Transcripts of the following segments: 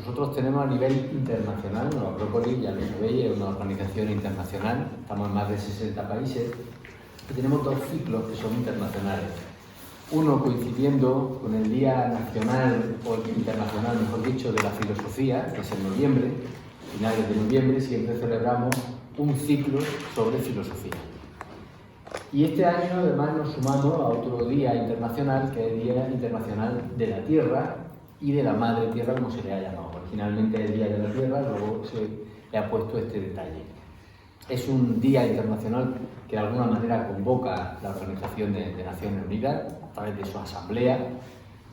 Nosotros tenemos a nivel internacional, la Acrópolis, ya lo sabéis, es una organización internacional, estamos en más de 60 países y tenemos 2 ciclos que son internacionales. Uno coincidiendo con el Día Nacional, o Internacional, mejor dicho, de la Filosofía, que es en noviembre, finales de noviembre, siempre celebramos un ciclo sobre filosofía. Y este año además nos sumamos a otro día internacional, que es el Día Internacional de la Tierra y de la Madre Tierra, como se le ha llamado. Originalmente es el Día de la Tierra, luego se le ha puesto este detalle. Es un día internacional que de alguna manera convoca la Organización de Naciones Unidas a través de su asamblea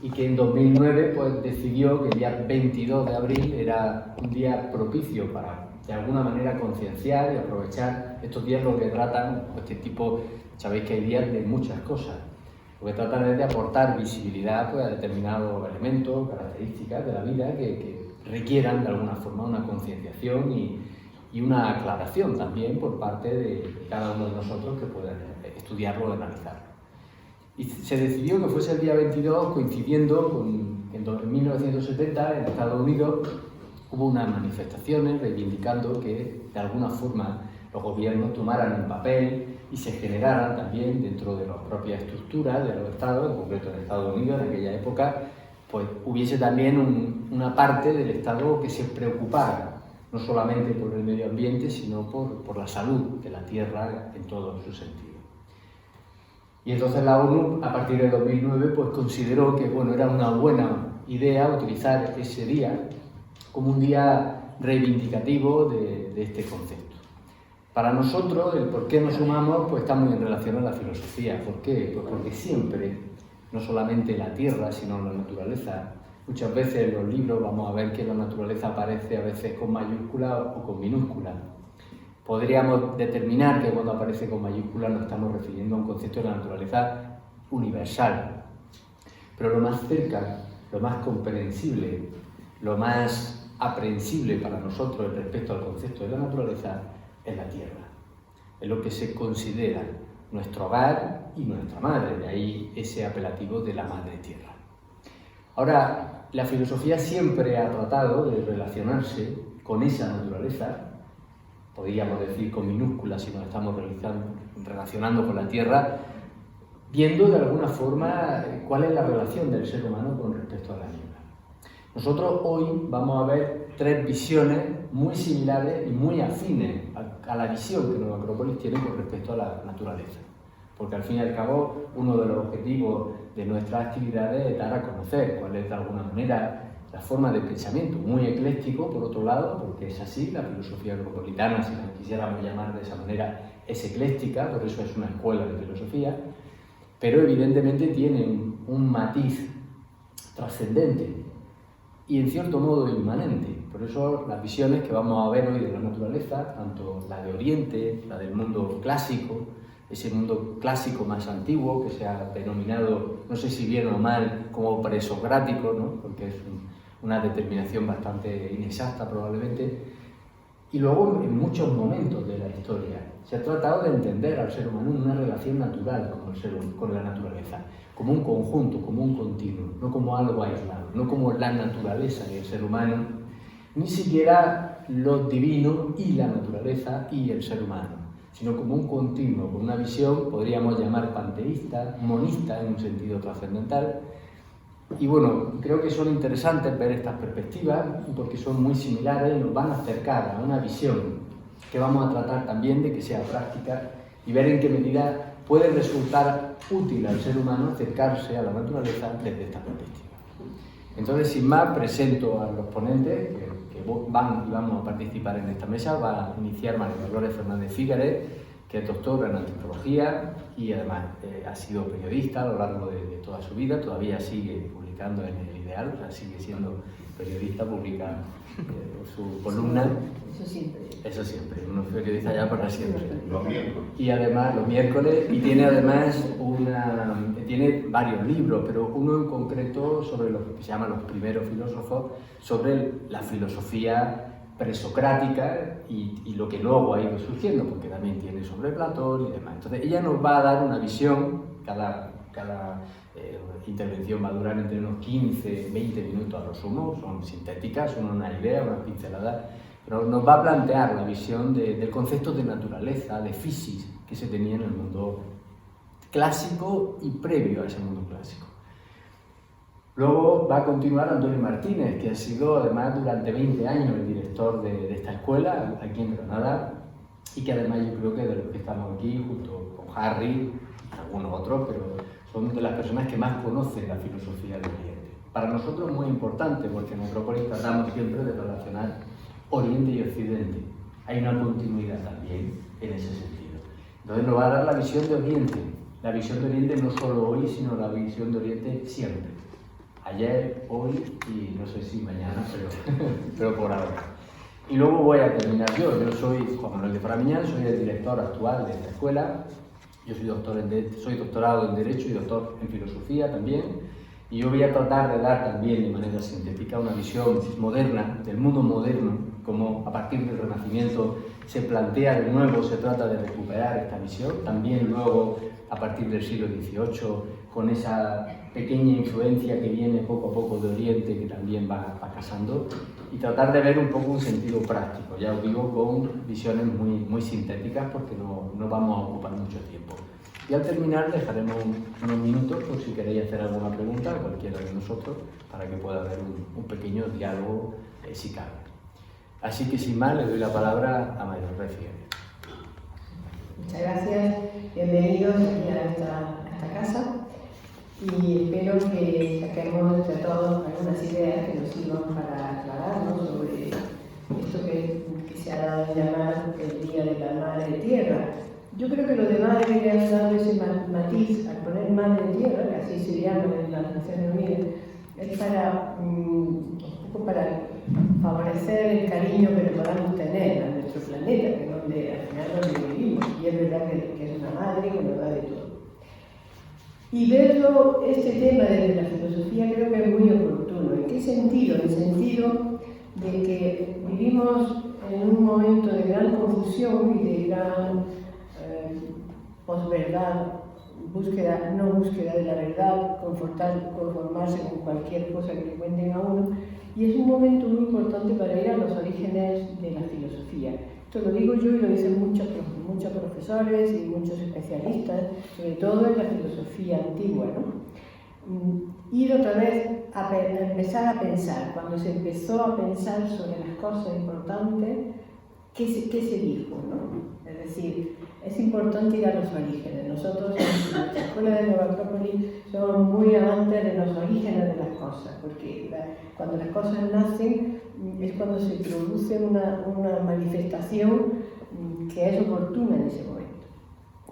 y que en 2009 pues, decidió que el día 22 de abril era un día propicio para de alguna manera concienciar y aprovechar estos días lo que tratan, este tipo, sabéis que hay días de muchas cosas, lo que tratan es de aportar visibilidad pues, a determinados elementos, características de la vida que requieran de alguna forma una concienciación y una aclaración también por parte de cada uno de nosotros que pueda estudiarlo o analizarlo. Y se decidió que fuese el día 22 coincidiendo con que en 1970 en Estados Unidos hubo unas manifestaciones reivindicando que de alguna forma los gobiernos tomaran un papel y se generaran también dentro de las propias estructuras de los estados, en concreto en Estados Unidos en aquella época, pues hubiese también una parte del Estado que se preocupara no solamente por el medio ambiente, sino por la salud de la Tierra en todo su sentido. Y entonces la ONU, a partir de 2009, pues consideró que bueno, era una buena idea utilizar ese día como un día reivindicativo de este concepto. Para nosotros, el por qué nos sumamos, pues está muy en relación a la filosofía. ¿Por qué? Pues porque siempre, no solamente la Tierra, sino la naturaleza, muchas veces en los libros vamos a ver que la naturaleza aparece a veces con mayúscula o con minúscula. Podríamos determinar que cuando aparece con mayúscula nos estamos refiriendo a un concepto de la naturaleza universal. Pero lo más cerca, lo más comprensible, lo más aprehensible para nosotros respecto al concepto de la naturaleza es la Tierra. Es lo que se considera nuestro hogar y nuestra madre, de ahí ese apelativo de la Madre Tierra. Ahora, la filosofía siempre ha tratado de relacionarse con esa naturaleza, podríamos decir con minúsculas si nos estamos relacionando con la Tierra, viendo de alguna forma cuál es la relación del ser humano con respecto a la misma. Nosotros hoy vamos a ver 3 visiones muy similares y muy afines a la visión que Nueva Acrópolis tiene con respecto a la naturaleza. Porque al fin y al cabo, uno de los objetivos de nuestras actividades es dar a conocer cuál es de alguna manera la forma de pensamiento, muy ecléctico por otro lado, porque es así, la filosofía acropolitana, si la quisiéramos llamar de esa manera, es ecléctica, por eso es una escuela de filosofía, pero evidentemente tiene un matiz trascendente y en cierto modo inmanente. Por eso las visiones que vamos a ver hoy de la naturaleza, tanto la de Oriente, la del mundo clásico, ese mundo clásico más antiguo que se ha denominado, no sé si bien o mal, como presocrático, ¿no? Porque es una determinación bastante inexacta probablemente, y luego en muchos momentos de la historia se ha tratado de entender al ser humano en una relación natural con la naturaleza, como un conjunto, como un continuo, no como algo aislado, no como la naturaleza y el ser humano, ni siquiera lo divino y la naturaleza y el ser humano, sino como un continuo, con una visión, podríamos llamar panteísta, monista en un sentido trascendental. Y bueno, creo que son interesantes ver estas perspectivas porque son muy similares y nos van a acercar a una visión que vamos a tratar también de que sea práctica y ver en qué medida puede resultar útil al ser humano acercarse a la naturaleza desde esta perspectiva. Entonces, sin más, presento a los ponentes que van y vamos a participar en esta mesa. Va a iniciar María Dolores Fernández Figueres, que es doctora en antropología y además ha sido periodista a lo largo de toda su vida, todavía sigue publicando en El Ideal, o sea, sigue siendo periodista, publica su columna. Eso siempre. Eso siempre, uno es periodista ya para siempre. Los miércoles. Y además, los miércoles, y tiene además tiene varios libros, pero uno en concreto sobre lo que se llaman los primeros filósofos, sobre la filosofía presocrática y lo que luego ha ido surgiendo, porque también tiene sobre Platón y demás. Entonces ella nos va a dar una visión, cada intervención va a durar entre unos 15-20 minutos a lo sumo, son sintéticas, son una idea, una pincelada, pero nos va a plantear la visión del concepto de naturaleza, de physis, que se tenía en el mundo clásico y previo a ese mundo clásico. Luego va a continuar Antonio Martínez, que ha sido además durante 20 años el director de esta escuela aquí en Granada, y que además yo creo que de los que estamos aquí, junto con Harry y algunos otros, pero son de las personas que más conocen la filosofía del Oriente. Para nosotros es muy importante, porque en Acrópolis tratamos siempre de relacionar Oriente y Occidente. Hay una continuidad también en ese sentido. Entonces nos va a dar la visión de Oriente. La visión de Oriente no solo hoy, sino la visión de Oriente siempre. Ayer, hoy y no sé si mañana, pero por ahora. Y luego voy a terminar yo. Yo soy Juan Manuel de Framiñán, soy el director actual de esta escuela. Yo soy doctorado en Derecho y doctor en Filosofía también. Y yo voy a tratar de dar también de manera sintética una visión moderna, del mundo moderno, como a partir del Renacimiento se plantea de nuevo, se trata de recuperar esta visión. También luego, a partir del siglo XVIII, con esa pequeña influencia que viene poco a poco de Oriente, que también va casando, y tratar de ver un poco un sentido práctico, ya os digo, con visiones muy sintéticas, porque no vamos a ocupar mucho tiempo. Y al terminar dejaremos unos minutos por si queréis hacer alguna pregunta a cualquiera de nosotros, para que pueda haber un pequeño diálogo si cabe. Así que sin más le doy la palabra a María Recia. Muchas gracias, bienvenidos aquí a esta casa. Y espero que saquemos entre todos algunas ideas que nos sirvan para aclararnos sobre esto que se ha dado a llamar el Día de la Madre Tierra. Yo creo que lo de madre le ha dado ese matiz al poner Madre Tierra, que así se llama en las Naciones Unidas, es para, un poco para favorecer el cariño que le podamos tener a nuestro planeta, que es donde al final donde vivimos, y es verdad que es una madre que nos da de todo. Y verlo, este tema desde la filosofía, creo que es muy oportuno. ¿En qué sentido? En el sentido de que vivimos en un momento de gran confusión y de gran posverdad, no búsqueda de la verdad, conformarse con cualquier cosa que le cuenten a uno, y es un momento muy importante para ir a los orígenes de la filosofía. Esto lo digo yo y lo dicen muchos profesores y muchos especialistas, sobre todo en la filosofía antigua, ¿no? Ir otra vez a empezar a pensar, cuando se empezó a pensar sobre las cosas importantes, ¿qué se dijo, ¿no? Es decir, es importante ir a los orígenes. Nosotros en nuestra escuela de Nueva Acrópolis somos muy amantes de los orígenes de las cosas, porque cuando las cosas nacen es cuando se produce una manifestación que es oportuna en ese momento.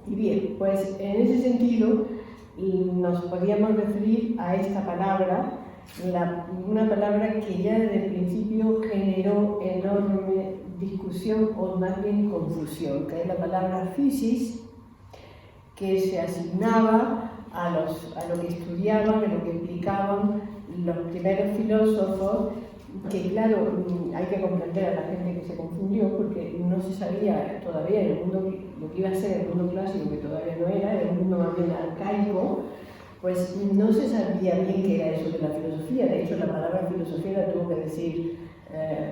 Y bien, pues en ese sentido nos podríamos referir a esta palabra, una palabra que ya desde el principio generó enorme discusión o más bien confusión, que es la palabra physis, que se asignaba a lo que estudiaban, a lo que explicaban los primeros filósofos, que claro, hay que comprender a la gente que se confundió, porque no se sabía todavía en el mundo, lo que iba a ser el mundo clásico, que todavía no era un mundo más bien arcaico, pues no se sabía bien qué era eso de la filosofía. De hecho, la palabra filosofía la tuvo que decir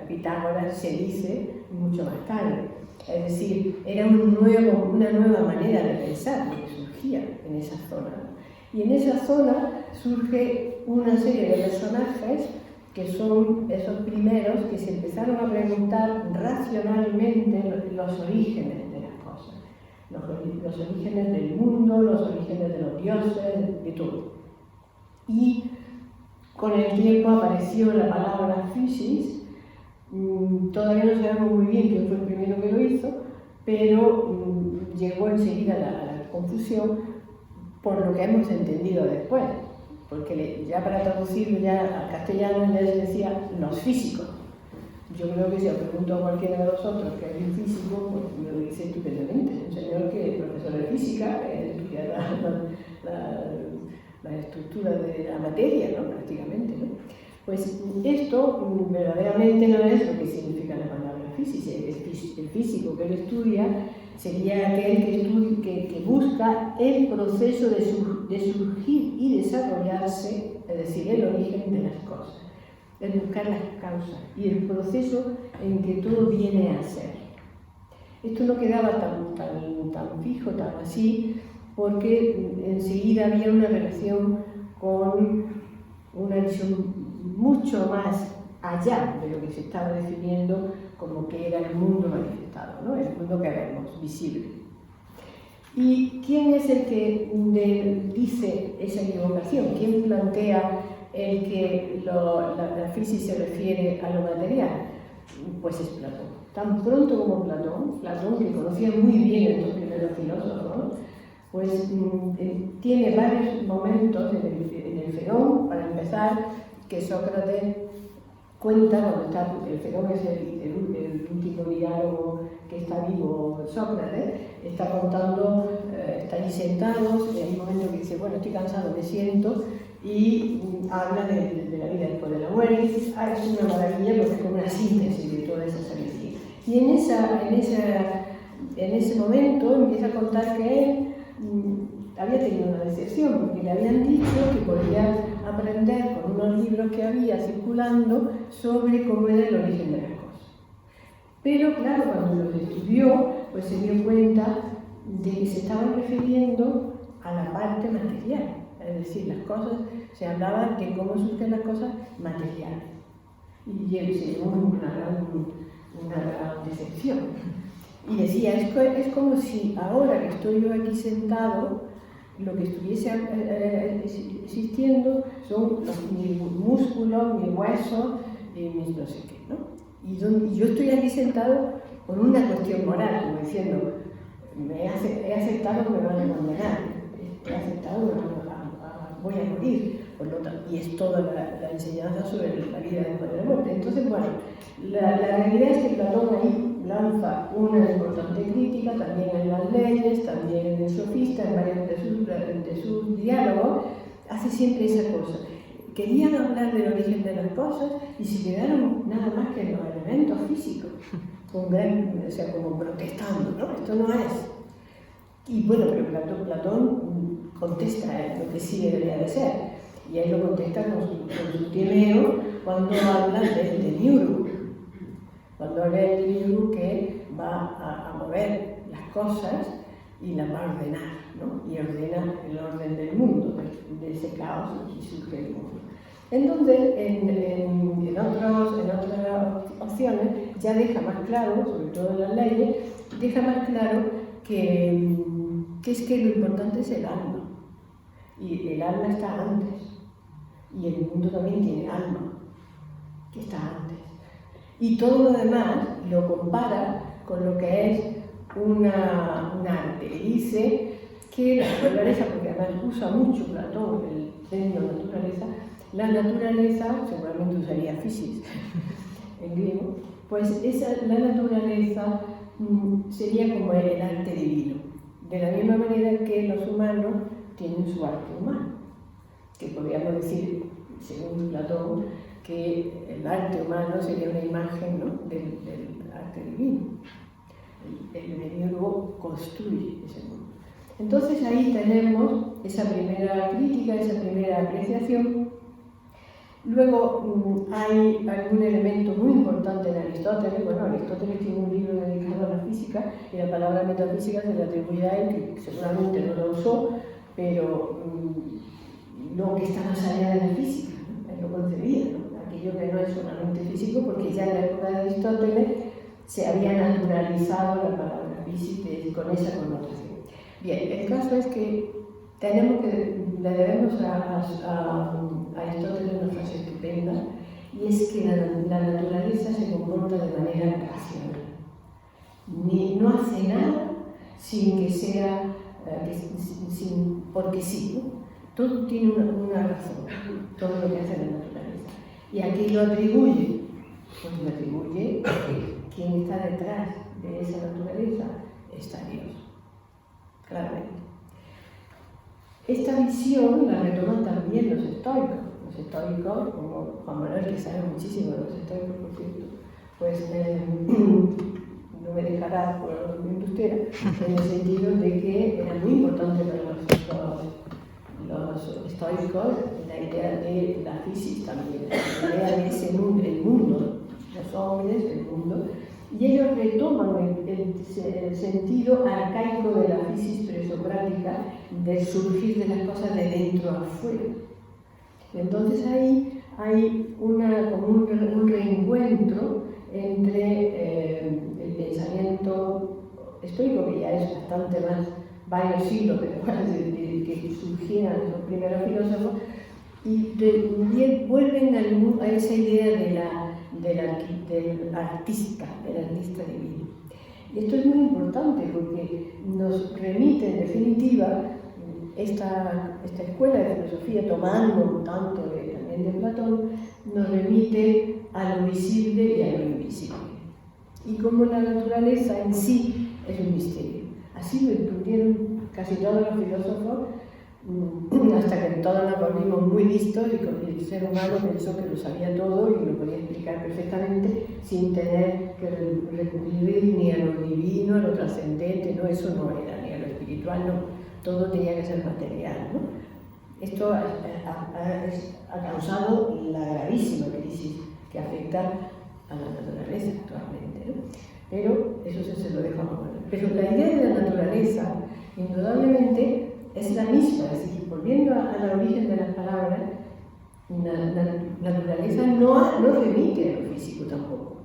Pitágoras, se dice mucho más tarde. Es decir, era una nueva manera de pensar lo que surgía en esa zona. Y en esa zona surge una serie de personajes que son esos primeros que se empezaron a preguntar racionalmente los orígenes de las cosas, los orígenes del mundo, los orígenes de los dioses, de todo. Y con el tiempo apareció la palabra physis. Todavía no sabemos muy bien quién fue el primero que lo hizo, pero llegó enseguida la confusión por lo que hemos entendido después, porque ya para traducirlo ya al castellano les decía los físicos. Yo creo que si os pregunto a cualquiera de vosotros que es un físico, pues me lo dice estupendamente. Un señor que es profesor de física, que estudia la estructura de la materia, ¿no? Prácticamente, ¿no? Pues esto verdaderamente no es lo que significa la palabra física. El físico que lo estudia sería aquel que busca el proceso de surgir y desarrollarse, es decir, el origen de las cosas, es buscar las causas y el proceso en que todo viene a ser. Esto no quedaba tan fijo, tan así, porque enseguida había una relación con una visión mucho más allá de lo que se estaba definiendo como que era el mundo manifestado, ¿no? El mundo que vemos, visible. ¿Y quién es el que dice esa equivocación? ¿Quién plantea el que la física se refiere a lo material? Pues es Platón. Tan pronto como Platón, que conocía muy bien a estos primeros filósofos, pues tiene varios momentos en el Fedón, para empezar, que Sócrates cuenta cuando está, el Fedón es el último diálogo que está vivo Sócrates, está contando, está allí sentados, y hay un momento que dice, bueno, estoy cansado, me siento, y habla de la vida después de la muerte, y dice, es una maravilla porque es como una síntesis de toda esa sabiduría. Y en ese momento empieza a contar que él había tenido una decepción, porque le habían dicho que podía aprender con unos libros que había circulando sobre cómo era el origen de las cosas. Pero claro, cuando los estudió, pues se dio cuenta de que se estaban refiriendo a la parte material, es decir, las cosas, se hablaba de cómo surgen las cosas materiales. Y él se llevó una gran decepción. Y decía, es como si ahora que estoy yo aquí sentado, lo que estuviese existiendo son mis músculos, mis huesos y mis no sé qué, ¿no? Y yo estoy aquí sentado por una cuestión moral, como diciendo, he aceptado que me van a condenar, he aceptado que voy a morir, por lo tanto, y es toda la enseñanza sobre la vida después de la muerte. Entonces, bueno, la realidad es que Platón ahí lanza una importante crítica, también en las leyes, también en el sofista, en varios de sus diálogos, hace siempre esa cosa. Querían hablar del origen de las cosas y se quedaron nada más que en los elementos físicos, como protestando, ¿no? Esto no es. Y bueno, pero Platón contesta lo que sí debería de ser, y él lo contesta con su Timeo cuando habla del demiurgo. Cuando habla del demiurgo que va a mover las cosas y las va a ordenar, ¿no? Y ordena el orden del mundo, de ese caos y surge el mundo. Entonces, en otras opciones ya deja más claro, sobre todo en las leyes, deja más claro que es que lo importante es el alma. Y el alma está antes. Y el mundo también tiene alma, que está antes. Y todo lo demás lo compara con lo que es un arte. Y dice que la naturaleza, porque además usa mucho Platón el término naturaleza, la naturaleza, seguramente usaría física en griego, pues la naturaleza sería como el arte divino. De la misma manera que los humanos tienen su arte humano, que podríamos decir, según Platón, que el arte humano sería una imagen, ¿no?, del arte divino. El demiurgo construye ese mundo. Entonces ahí tenemos esa primera crítica, esa primera apreciación. Luego hay algún elemento muy importante en Aristóteles. Bueno, Aristóteles tiene un libro dedicado a la física y la palabra metafísica se le atribuye a él, que seguramente no lo usó, pero lo que está más allá de la física, ¿no? Él lo concebía, ¿no? Aquello que no es solamente físico, porque ya en la época de Aristóteles se había naturalizado la palabra física con esa connotación. Bien, el caso es que le debemos a Aristóteles una frase estupenda, y es que la naturaleza se comporta de manera racional. No hace nada sin que sea, porque sí, ¿no? Todo tiene una razón, todo lo que hace la naturaleza. ¿Y a quién lo atribuye? Pues lo atribuye a que quien está detrás de esa naturaleza está Dios, claramente. Esta visión la retoman también los estoicos. Los estoicos, como Juan Manuel, que sabe muchísimo de los estoicos, por cierto, pues me dejará por la industria, en el sentido de que era muy importante para los estoicos la idea de la física también, la idea de ese mundo, el mundo, los hombres, el mundo, y ellos retoman el sentido arcaico de la física presocrática de surgir de las cosas de dentro a afuera. Entonces ahí hay como un reencuentro entre el pensamiento estoico, que ya es bastante más, varios siglos después de que surgieran los primeros filósofos, y vuelven a esa idea del artista divino. Y esto es muy importante porque nos remite, en definitiva, esta escuela de filosofía, tomando tanto también de Platón, nos remite a lo visible y a lo invisible. Y como la naturaleza en sí es un misterio. Así lo entendieron casi todos los filósofos, hasta que todos nos volvimos muy listos y el ser humano pensó que lo sabía todo y lo podía explicar perfectamente sin tener que recurrir ni a lo divino, a lo trascendente, no, eso no era, ni a lo espiritual, no, todo tenía que ser material, ¿no? Esto ha causado la gravísima crisis que afecta a la naturaleza actualmente, ¿no? Pero eso se lo dejo a Manuel. Pero la idea de la naturaleza, indudablemente, es la misma, es decir, volviendo al origen de las palabras, la naturaleza no remite a lo físico tampoco,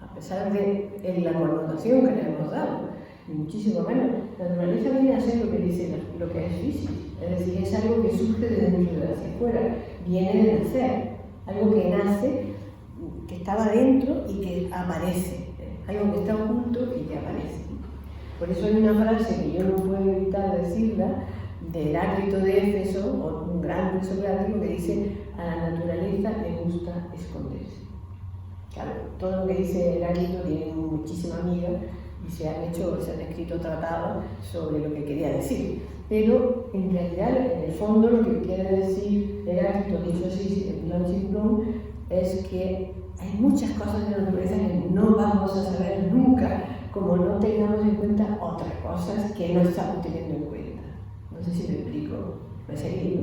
a pesar de la connotación que le hemos dado, y muchísimo menos. La naturaleza viene a ser lo que dice lo que es físico, es decir, es algo que surge de dentro de hacia afuera, viene de nacer, algo que nace, que estaba dentro y que aparece, algo que está oculto y que aparece. Por eso hay una frase que yo no puedo evitar decirla, de Heráclito de Éfeso, un gran presocrático, que dice: a la naturaleza le gusta esconderse. Claro, todo lo que dice Heráclito tiene muchísima amiga y se han escrito tratados sobre lo que quería decir. Pero en realidad, en el fondo, lo que quiere decir Heráclito, dicho así en Blanchard, es que hay muchas cosas de la naturaleza que no vamos a saber nunca, como no tengamos en cuenta otras cosas que no estamos teniendo en cuenta. No sé si me explico, me seguí.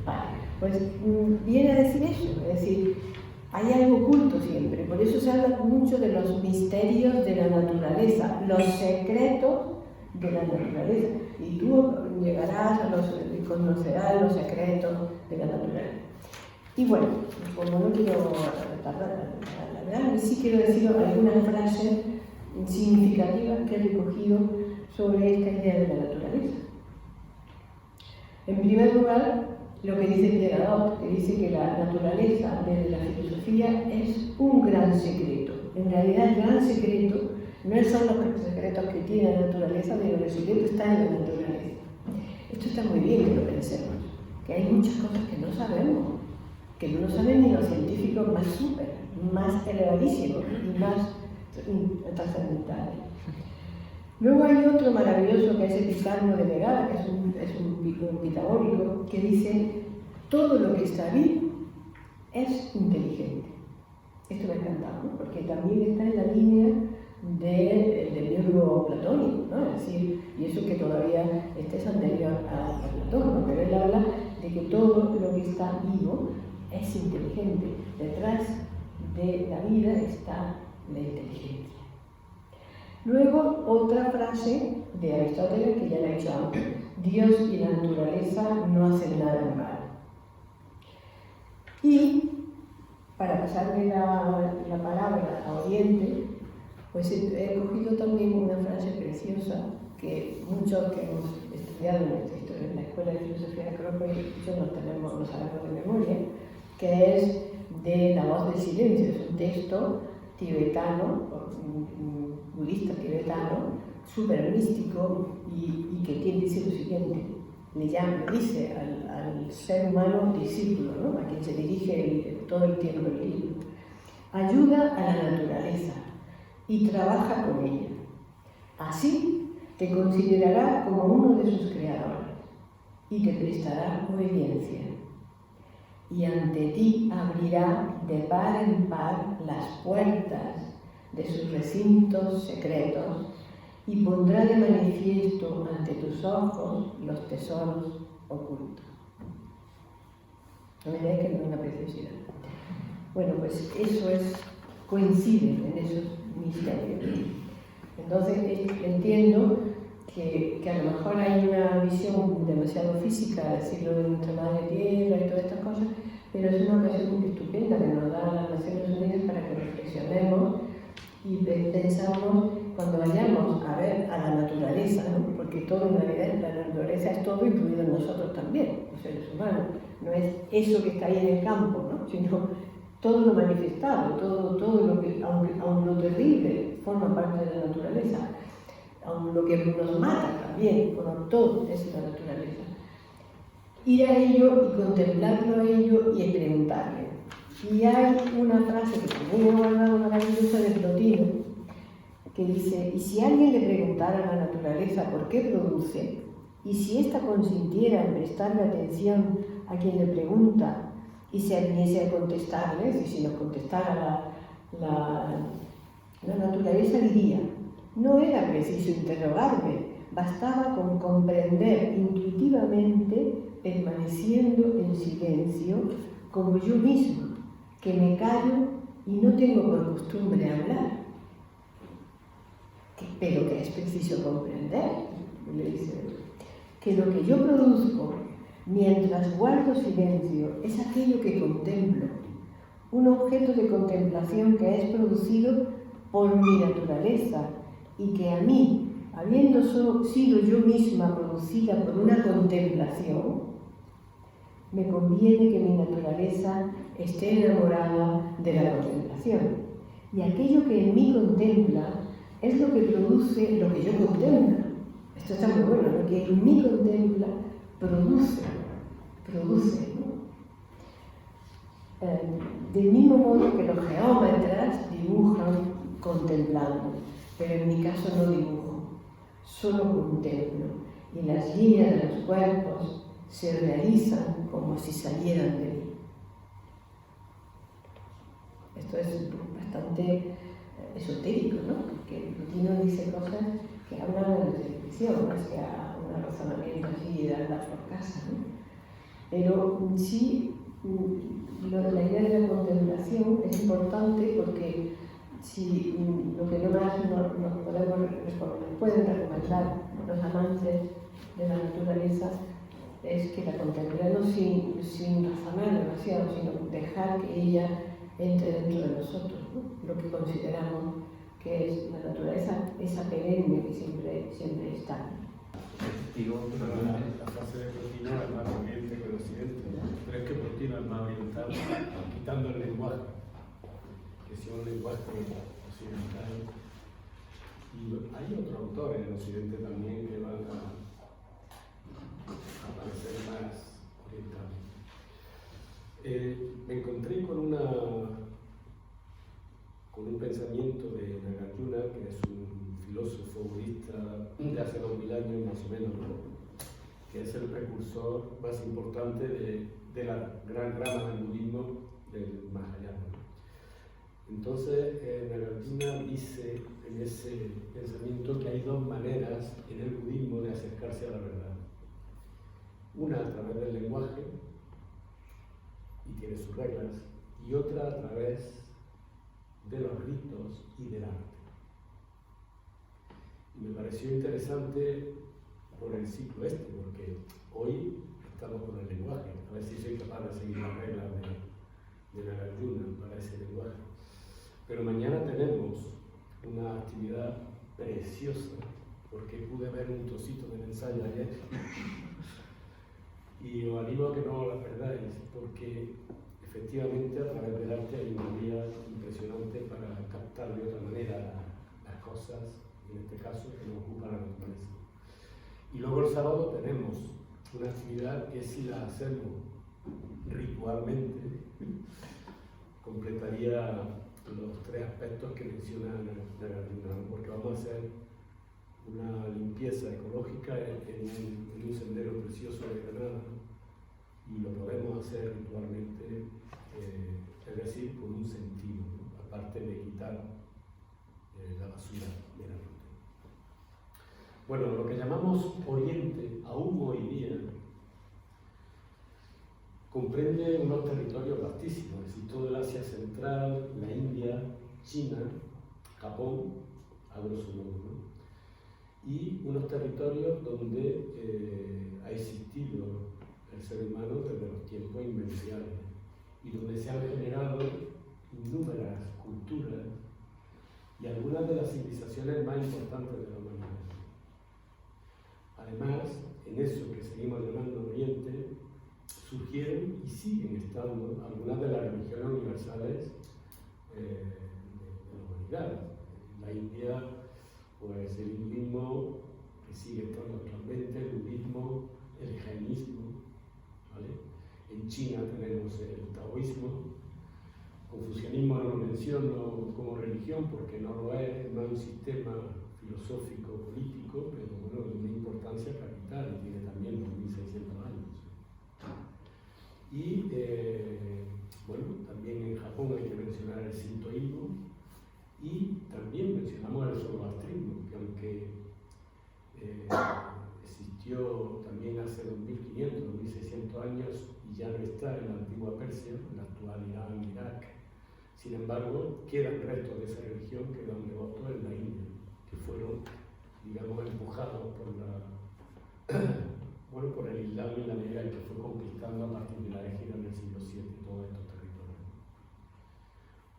Vale, pues viene a decir eso, es decir, hay algo oculto siempre, por eso se habla mucho de los misterios de la naturaleza, los secretos de la naturaleza, y tú llegarás y conocerás los secretos de la naturaleza. Y bueno, como no quiero tardar, la verdad, sí quiero decir algunas frases significativas que he recogido sobre esta idea de la naturaleza. En primer lugar, lo que dice Pierre Hadot, que dice que la naturaleza desde la filosofía es un gran secreto. En realidad, el gran secreto no son los secretos que tiene la naturaleza, sino el secreto está en la naturaleza. Esto está muy bien que lo pensemos, que hay muchas cosas que no sabemos, que no lo saben ni los científicos más elevadísimos y más trascendentales. Luego hay otro maravilloso que es Epicarmo de Megara, que es un pitagórico, que dice: todo lo que está vivo es inteligente. Esto me ha encantado, ¿no? Porque también está en la línea del libro platónico, ¿no? Es decir, y eso que todavía es anterior a Platón, ¿no? Pero él habla de que todo lo que está vivo es inteligente. Detrás de la vida está la inteligencia. Luego, otra frase de Aristóteles, que ya la he dicho antes: Dios y la naturaleza no hacen nada en vano. Y, para pasarle la palabra a Oriente, pues he cogido también una frase preciosa que muchos que hemos estudiado en la Escuela de Filosofía de Acrópolis, lo sabemos de memoria, que es de La voz del silencio. Es un texto tibetano, budista tibetano, súper místico y que dice lo siguiente: dice al ser humano discípulo, ¿no? A quien se dirige todo el tiempo el libro: ayuda a la naturaleza y trabaja con ella. Así te considerará como uno de sus creadores y te prestará obediencia. Y ante ti abrirá de par en par las puertas de sus recintos secretos y pondrá de manifiesto ante tus ojos los tesoros ocultos. No me digáis que no es una preciosidad. Bueno, pues eso coincide en esos misterios. Entonces entiendo que a lo mejor hay una visión demasiado física del ciclo de nuestra madre tierra y todas estas cosas, pero es una ocasión estupenda que nos da las Naciones Unidas para que reflexionemos y pensamos cuando vayamos a ver a la naturaleza, ¿no? Porque todo en realidad, la naturaleza es todo incluido en nosotros también, los seres humanos. No es eso que está ahí en el campo, ¿no? Sino todo lo manifestado, todo lo que, aun lo terrible, forma parte de la naturaleza. Aun lo que nos mata también, bueno, todo es la naturaleza. Ir a ello y contemplarlo a ello y preguntarle. Y hay una frase que también he guardado maravillosa de Plotino, que dice: y si alguien le preguntara a la naturaleza por qué produce, y si ésta consintiera en prestarle atención a quien le pregunta y se aviniese a contestarle, y si nos contestara la naturaleza, diría: no era preciso interrogarme, bastaba con comprender intuitivamente, permaneciendo en silencio, como yo mismo, que me callo y no tengo por costumbre hablar. Pero que es preciso comprender, le dice, que lo que yo produzco mientras guardo silencio es aquello que contemplo, un objeto de contemplación que es producido por mi naturaleza y que a mí, habiendo sido yo misma producida por una contemplación, me conviene que mi naturaleza esté enamorada de la contemplación. Y aquello que en mí contempla es lo que produce lo que yo contemplo. Esto está muy bueno, lo que en mí contempla produce, ¿no? Del mismo modo que los geómetras dibujan contemplando, pero en mi caso no dibujo, solo contemplo, y las líneas de los cuerpos se realizan como si salieran de mí. Esto es bastante esotérico, ¿no? Porque Plotino dice cosas que hablan de la descripción, hacia un razonamiento así de andar por casa, ¿no? Pero sí, la idea de la contemplación es importante porque si lo que no más nos pueden recomendar los amantes de la naturaleza es que la contemplemos sin razonar demasiado, sino dejar que ella entre dentro de nosotros, ¿no? Lo que consideramos que es la naturaleza, esa perenne que siempre está. La frase de Plotino es más oriente que el occidente, pero es que Plotino es más oriental, quitando el lenguaje, que si un lenguaje occidental. Y hay otros autores en occidente también que van a parecer más orientales. Me encontré con un pensamiento de Nagarjuna, que es un filósofo budista de hace 2000 años más o menos, ¿no? Que es el precursor más importante de la gran rama del budismo del Mahayana. Entonces, Nagarjuna dice en ese pensamiento que hay dos maneras en el budismo de acercarse a la verdad. Una a través del lenguaje, y tiene sus reglas, y otra a través de los ritos y del arte. Y me pareció interesante por el ciclo porque hoy estamos con el lenguaje, a ver si soy capaz de seguir las reglas de Nagarjuna para ese lenguaje. Pero mañana tenemos una actividad preciosa, porque pude ver un trocito del ensayo ayer, y os animo a que no la perdáis, porque efectivamente a través del arte hay una vía impresionante para captar de otra manera las cosas, en este caso, que nos ocupa la naturaleza. Y luego el sábado tenemos una actividad que si la hacemos ritualmente, completaría los tres aspectos que menciona Nagarjuna, porque vamos a hacer una limpieza ecológica en un sendero precioso de Granada, y lo podemos hacer ritualmente, es decir, con un sentido, ¿no? Aparte de quitar la basura meramente. Bueno, lo que llamamos Oriente, aún hoy día, comprende unos territorios vastísimos, es decir, todo el Asia Central, la India, China, Japón, a grosso modo, ¿no? Y unos territorios donde ha existido el ser humano desde los tiempos inmemoriales y donde se han generado inúmeras culturas y algunas de las civilizaciones más importantes de la humanidad. Además, en eso que seguimos llamando Oriente, surgieron y siguen estando algunas de las religiones universales de la humanidad. En la India, pues el hinduismo, que sigue estando actualmente, el budismo, el jainismo, ¿vale? En China tenemos el taoísmo. Confucianismo no lo menciono como religión porque no lo es más un sistema filosófico político, pero bueno, de una importancia capital y tiene también 2600 años. Y bueno, también en Japón hay que mencionar el sintoísmo y también mencionamos el zoroastrismo, que aunque existió también hace 2500, 2600 años y ya no está en la antigua Persia, en la actual Irán, Irak. Sin embargo, quedan restos de esa religión, quedan devotos en la India, que fueron, digamos, empujados por bueno, por el Islam y la medida en que fue conquistando a partir de la égida en el siglo VII todos estos territorios.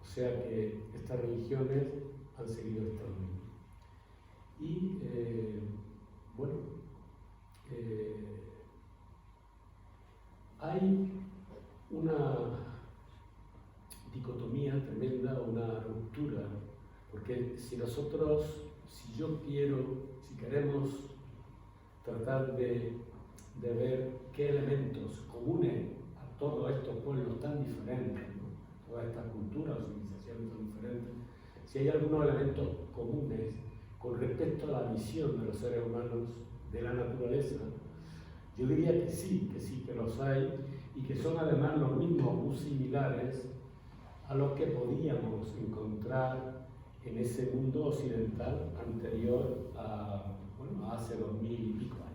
O sea que estas religiones han seguido estando. Y bueno, hay una dicotomía tremenda, una ruptura, porque si queremos tratar de ver qué elementos comunes a todos estos pueblos tan diferentes, ¿no? Todas estas culturas o civilizaciones tan diferentes, si hay algunos elementos comunes con respecto a la visión de los seres humanos de la naturaleza, yo diría que sí que los hay, y que son además los mismos muy similares a los que podíamos encontrar en ese mundo occidental anterior a, bueno, a hace 2000 y pico años.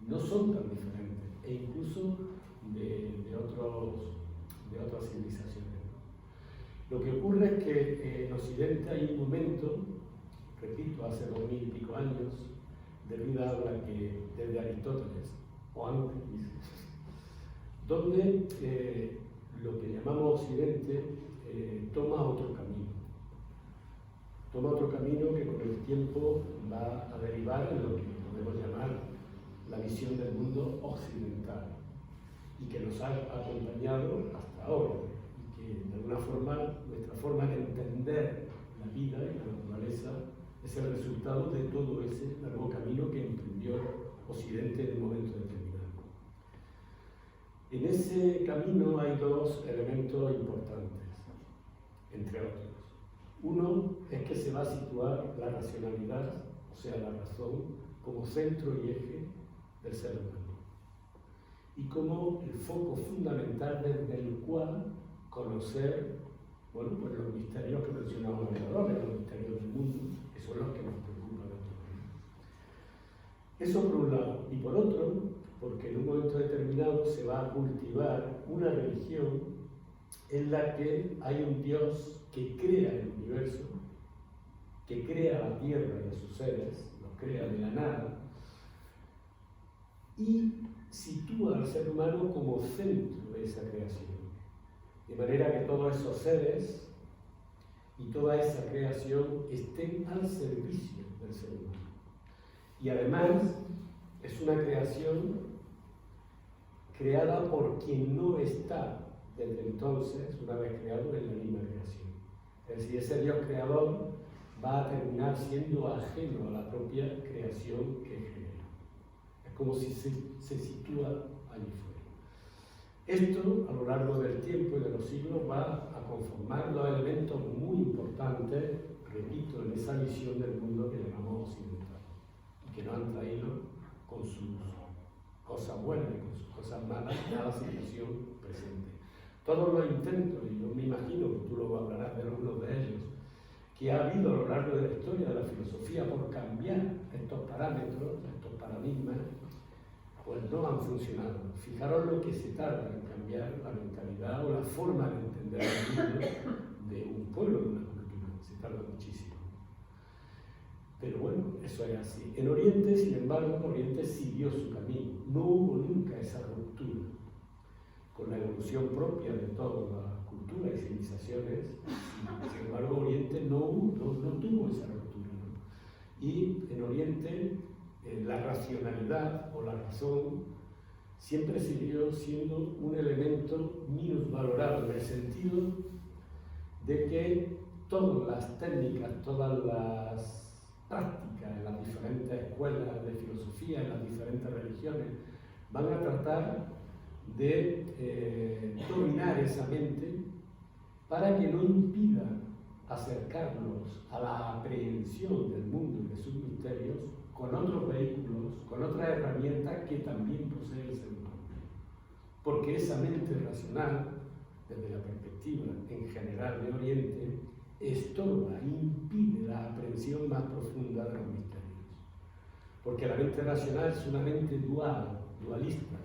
No son tan diferentes, e incluso de otras civilizaciones. Lo que ocurre es que en Occidente hay un momento, repito, hace 2000 y pico años, Derrida habla que desde Aristóteles, o antes, donde lo que llamamos Occidente toma otro camino. Toma otro camino que con el tiempo va a derivar en lo que podemos llamar la visión del mundo occidental y que nos ha acompañado hasta ahora y que de alguna forma nuestra forma de entender la vida y la naturaleza es el resultado de todo ese largo camino que emprendió Occidente en un momento determinado. En ese camino hay dos elementos importantes, entre otros. Uno es que se va a situar la racionalidad, o sea, la razón, como centro y eje del ser humano. Y como el foco fundamental desde el cual conocer, bueno, pues los misterios que mencionamos ahora, los misterios del mundo, que son los que nos preocupan a todos. Eso por un lado. Y por otro, porque en un momento determinado se va a cultivar una religión en la que hay un Dios que crea el universo, que crea la tierra y a sus seres, los crea de la nada, y sitúa al ser humano como centro de esa creación. De manera que todos esos seres y toda esa creación estén al servicio del ser humano. Y además es una creación creada por quien no está desde entonces, una vez creado, en la misma creación. Es decir, ese Dios creador va a terminar siendo ajeno a la propia creación que genera. Es como si se sitúa allí fuera. Esto, a lo largo del tiempo y de los siglos, va a conformar dos elementos muy importantes, repito, en esa visión del mundo que llamamos occidental, y que nos han traído con sus cosas buenas y con sus cosas malas a la situación presente. Todos los intentos, y yo me imagino que tú luego hablarás de algunos de ellos, que ha habido a lo largo de la historia de la filosofía por cambiar estos parámetros, estos paradigmas, pues no han funcionado. Fijaros lo que se tarda en cambiar la mentalidad o la forma de entender el mundo de un pueblo, de una cultura. Se tarda muchísimo. Pero bueno, eso es así. En Oriente, sin embargo, Oriente siguió su camino. No hubo nunca esa ruptura. Con la evolución propia de todas las culturas y civilizaciones, sin embargo, Oriente no tuvo esa ruptura, ¿no? Y en Oriente la racionalidad o la razón siempre siguió siendo un elemento minusvalorado, en el sentido de que todas las técnicas, todas las prácticas en las diferentes escuelas de filosofía, en las diferentes religiones, van a tratar de dominar esa mente para que no impida acercarnos a la aprehensión del mundo y de sus misterios con otros vehículos, con otras herramientas que también posee el ser humano. Porque esa mente racional, desde la perspectiva en general de Oriente, estorba, impide la aprehensión más profunda de los misterios. Porque la mente racional es una mente dualista,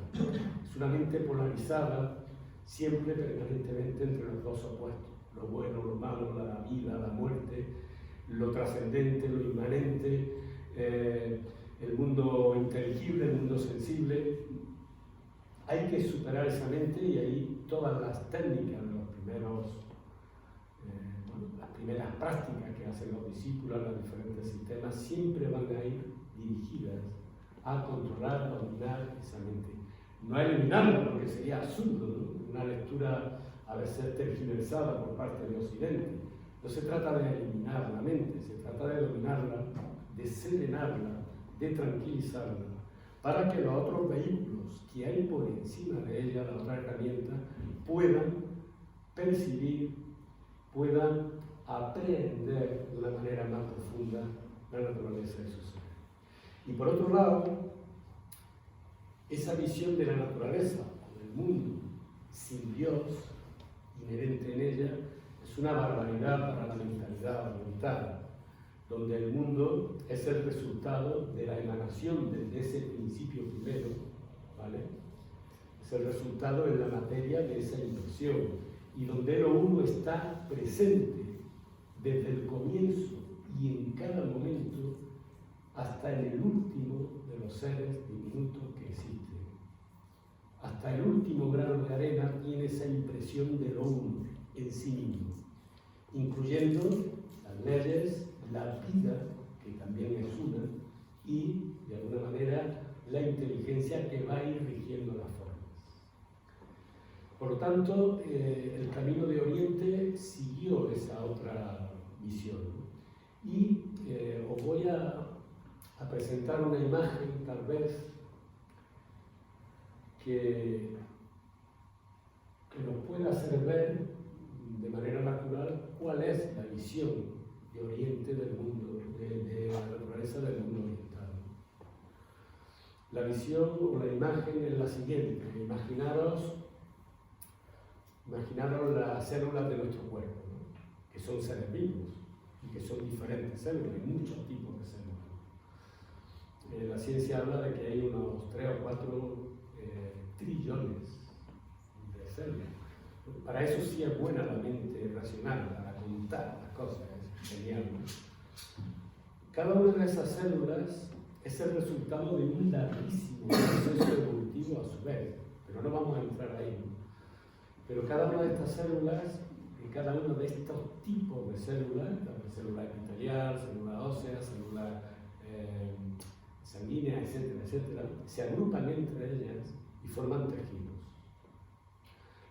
es una mente polarizada, siempre permanentemente entre los dos opuestos, lo bueno, lo malo, la vida, la muerte, lo trascendente, lo inmanente, el mundo inteligible, el mundo sensible. Hay que superar esa mente y ahí todas las técnicas de los las primeras prácticas que hacen los discípulos en los diferentes sistemas siempre van a ir dirigidas a controlar, dominar esa mente. No a eliminarla, porque sería absurdo, ¿no? Una lectura a veces tergiversada por parte de Occidente. No se trata de eliminar la mente, se trata de dominarla, de serenarla, de tranquilizarla, para que los otros vehículos que hay por encima de ella, la otra herramienta, puedan percibir, puedan aprender de una manera más profunda la naturaleza de su ser. Y por otro lado, esa visión de la naturaleza o del mundo sin Dios, inherente en ella, es una barbaridad para la mentalidad oriental, donde el mundo es el resultado de la emanación de ese principio primero, ¿vale? Es el resultado en la materia de esa impresión, y donde lo uno está presente desde el comienzo y en cada momento hasta en el último de los seres diminutos que existen. Hasta el último grano de arena tiene esa impresión de lo uno en sí mismo, incluyendo las leyes, la vida, que también es una, y, de alguna manera, la inteligencia que va a ir rigiendo las formas. Por lo tanto, el camino de Oriente siguió esa otra visión, ¿no? Y os voy a presentar una imagen, tal vez, que nos pueda hacer ver de manera natural cuál es la visión de Oriente del mundo, de la naturaleza del mundo oriental. La visión o la imagen es la siguiente: imaginaros las células de nuestro cuerpo, ¿no? Que son seres vivos y que son diferentes células, hay muchos tipos de células. La ciencia habla de que hay unos 3 o 4 trillones de células. Para eso sí es buena la mente racional, para contar las cosas, es genial, ¿no? Cada una de esas células es el resultado de un larguísimo proceso evolutivo a su vez, pero no vamos a entrar ahí, ¿no? Pero cada una de estas células, y cada uno de estos tipos de células, la célula epitelial, célula ósea, célula sanguínea, etcétera, etcétera, se agrupan entre ellas y forman tejidos.